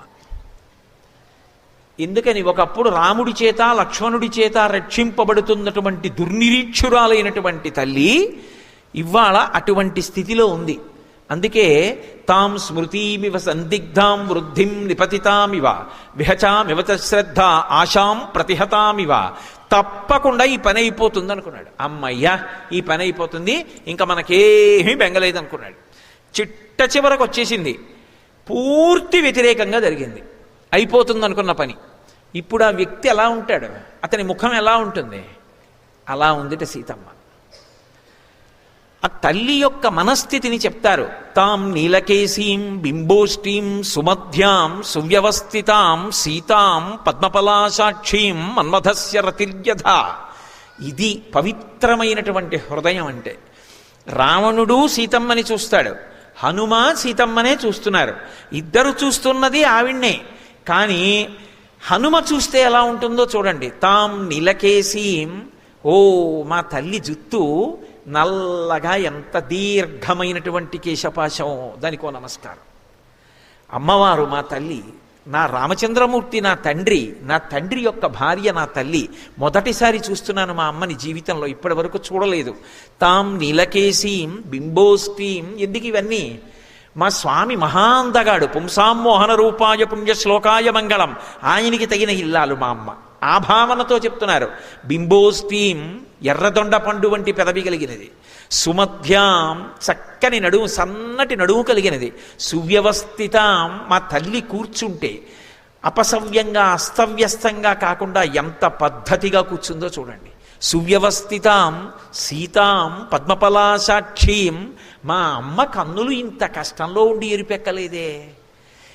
ఎందుకని? ఒకప్పుడు రాముడి చేత లక్ష్మణుడి చేత రక్షింపబడుతున్నటువంటి దుర్నిరీక్షురాలైనటువంటి తల్లి ఇవాళ అటువంటి స్థితిలో ఉంది. అందుకే తాం స్మృతిమివ సందిగ్ధాం వృద్ధిం నిపతితామివ విహచామివచ శ్రద్ధ ఆశాం ప్రతిహతామివ. తప్పకుండా ఈ పని అయిపోతుంది అనుకున్నాడు. అమ్మయ్యా ఈ పని అయిపోతుంది, ఇంకా మనకేమీ బెంగలేదు అనుకున్నాడు. చిట్ట చివరకు వచ్చేసింది, పూర్తి వ్యతిరేకంగా జరిగింది. అయిపోతుంది అనుకున్న పని. ఇప్పుడు ఆ వ్యక్తి ఎలా ఉంటాడు? అతని ముఖం ఎలా ఉంటుంది? అలా ఉందిట సీతమ్మ. ఆ తల్లి యొక్క మనస్థితిని చెప్తారు. తాం నీలకేశీం బింబోష్ఠీం సుమధ్యాం సువ్యవస్థితాం సీతాం పద్మపలాసాక్షీం మన్మథస్య రతిర్యథ. ఇది పవిత్రమైనటువంటి హృదయం అంటే. రావణుడు సీతమ్మని చూస్తాడు, హనుమ సీతమ్మనే చూస్తున్నారు. ఇద్దరు చూస్తున్నది ఆవిడ్నే. కానీ హనుమ చూస్తే ఎలా ఉంటుందో చూడండి. తాం నీలకేశీం, ఓ మా తల్లి జుత్తు నల్లగా ఎంత దీర్ఘమైనటువంటి కేశపాశం, దానికో నమస్కారం. అమ్మవారు మా తల్లి, నా రామచంద్రమూర్తి నా తండ్రి, నా తండ్రి యొక్క భార్య నా తల్లి. మొదటిసారి చూస్తున్నాను మా అమ్మని జీవితంలో, ఇప్పటి వరకు చూడలేదు. తాం నీలకేశీం బింబోష్ఠీం. ఎందుకు ఇవన్నీ? మా స్వామి మహాందగాడు, పుంసామోహన రూపాయ పుణ్యశ్లోకాయ మంగళం, ఆయనకి తగిన ఇల్లాలు మా అమ్మ. ఆ భావనతో చెప్తున్నారు. బింబోష్ఠీం, ఎర్రదొండ పండు వంటి పెదవి కలిగినది. సుమధ్యాం, చక్కని నడుము, సన్నటి నడుము కలిగినది. సువ్యవస్థితాం, మా తల్లి కూర్చుంటే అపసవ్యంగా అస్తవ్యస్తంగా కాకుండా ఎంత పద్ధతిగా కూర్చుందో చూడండి. సువ్యవస్థితాం సీతాం పద్మపలాసాక్షీం. మా అమ్మ కన్నులు ఇంత కష్టంలో ఉండి ఎరిపెక్కలేదే.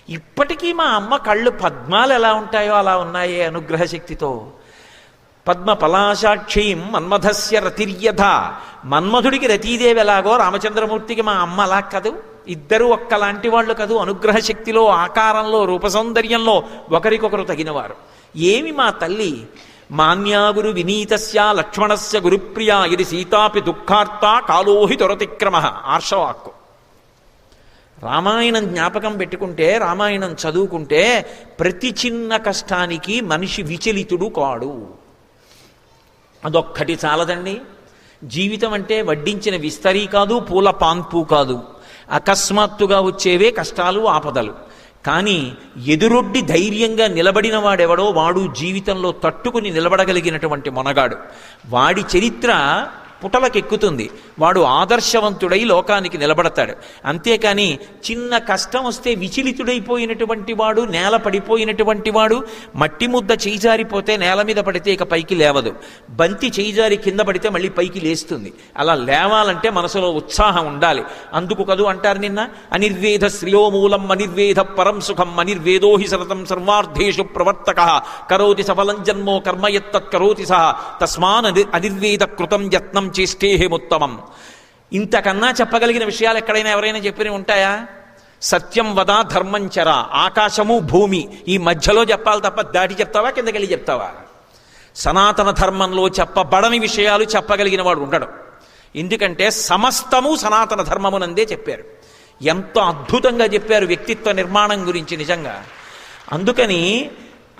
ఇప్పటికీ మా అమ్మ కళ్ళు పద్మాలు ఎలా ఉంటాయో అలా ఉన్నాయే అనుగ్రహ శక్తితో. పద్మపలాసాక్షీం మన్మథస్య రతిర్యథ. మన్మధుడికి రతీదేవి ఎలాగో రామచంద్రమూర్తికి మా అమ్మ అలా కదూ. ఇద్దరు ఒక్కలాంటి వాళ్ళు కదూ. అనుగ్రహ శక్తిలో, ఆకారంలో, రూపసౌందర్యంలో ఒకరికొకరు తగినవారు. ఏమి మా తల్లి? మాన్యాగురు వినీతస్య లక్ష్మణస్య గురుప్రియా ఇది సీతాపి దుఃఖార్త కాలోహి దురతిక్రమ. ఆర్షవాక్కు. రామాయణం జ్ఞాపకం పెట్టుకుంటే, రామాయణం చదువుకుంటే ప్రతి చిన్న కష్టానికి మనిషి విచలితుడు కాడు. అదొక్కటి చాలదండి. జీవితం అంటే వడ్డించిన విస్తరీ కాదు, పూల పాన్పు కాదు. అకస్మాత్తుగా వచ్చేవే కష్టాలు, ఆపదలు. కానీ ఎదురొడ్డి ధైర్యంగా నిలబడిన వాడెవడో వాడు జీవితంలో తట్టుకుని నిలబడగలిగినటువంటి మొనగాడు. వాడి చరిత్ర పుటలకెక్కుతుంది, వాడు ఆదర్శవంతుడై లోకానికి నిలబడతాడు. అంతేకాని చిన్న కష్టం వస్తే విచలితుడైపోయినటువంటి వాడు, నేల పడిపోయినటువంటి వాడు, మట్టి ముద్ద చేయిజారిపోతే నేల మీద పడితే ఇక పైకి లేవదు, బంతి చేయిజారి కింద పడితే మళ్ళీ పైకి లేస్తుంది. అలా లేవాలంటే మనసులో ఉత్సాహం ఉండాలి. అందుకు కదూ అంటారు నిన్న, అనిర్వేద శ్రియోమూలం అనిర్వేద పరం సుఖం అనిర్వేదో హి సతతం సర్వార్థేషు ప్రవర్తకః కరోతి సఫలం జన్మో కర్మయత్తత్ కరోతి సహ తస్మాన్ అనిర్వేద కృతం యత్నం చేష్టేహముత్తమం. ఇంతకన్నా చెప్పగలిగిన విషయాలు ఎక్కడైనా ఎవరైనా చెప్పినవి ఉంటాయా? సత్యం వద ధర్మం చర, ఆకాశము భూమి ఈ మధ్యలో చెప్పాలి తప్ప దాటి చెప్తావా కిందకెళ్ళి చెప్తావా? సనాతన ధర్మంలో చెప్పబడని విషయాలు చెప్పగలిగిన వాడు ఉండడు. ఎందుకంటే సమస్తము సనాతన ధర్మమునందే చెప్పారు. ఎంతో అద్భుతంగా చెప్పారు వ్యక్తిత్వ నిర్మాణం గురించి నిజంగా. అందుకని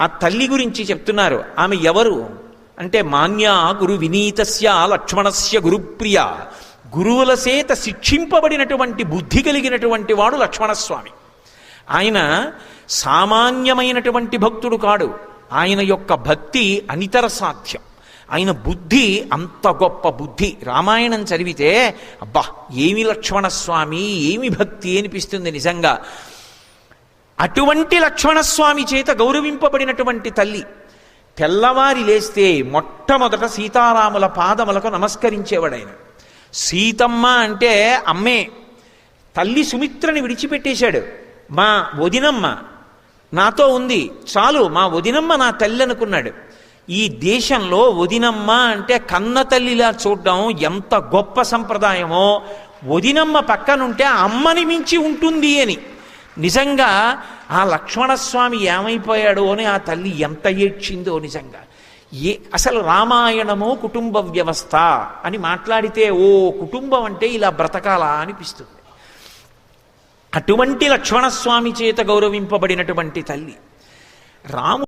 ఆ తల్లి గురించి చెప్తున్నారు. ఆమె ఎవరు అంటే మాన్యా గురు వినీతస్య లక్ష్మణస్య గురుప్రియ, గురువుల చేత శిక్షింపబడినటువంటి బుద్ధి కలిగినటువంటి వాడు లక్ష్మణస్వామి. ఆయన సామాన్యమైనటువంటి భక్తుడు కాడు. ఆయన యొక్క భక్తి అనితర సాధ్యం. ఆయన బుద్ధి అంత గొప్ప బుద్ధి. రామాయణం చదివితే అబ్బా ఏమి లక్ష్మణస్వామి, ఏమి భక్తి అనిపిస్తుంది నిజంగా. అటువంటి లక్ష్మణస్వామి చేత గౌరవింపబడినటువంటి తల్లి. తెల్లవారి లేస్తే మొట్టమొదట సీతారాముల పాదములకు నమస్కరించేవాడు. సీతమ్మ అంటే అమ్మే. తల్లి సుమిత్రని విడిచిపెట్టేశాడు. మా వదినమ్మ నాతో ఉంది, చాలు మా వదినమ్మ నా తల్లి అనుకున్నాడు. ఈ దేశంలో వదినమ్మ అంటే కన్న తల్లిలా చూడడం ఎంత గొప్ప సంప్రదాయమో, వదినమ్మ పక్కనుంటే అమ్మని మించి ఉంటుంది అని. నిజంగా ఆ లక్ష్మణస్వామి ఏమైపోయాడో అని ఆ తల్లి ఎంత ఏడ్చిందో నిజంగా. అసలు రామాయణము కుటుంబ వ్యవస్థ అని మాట్లాడితే ఓ కుటుంబం అంటే ఇలా బ్రతకాలా అనిపిస్తుంది. అటువంటి లక్ష్మణస్వామి చేత గౌరవింపబడినటువంటి తల్లి. రాము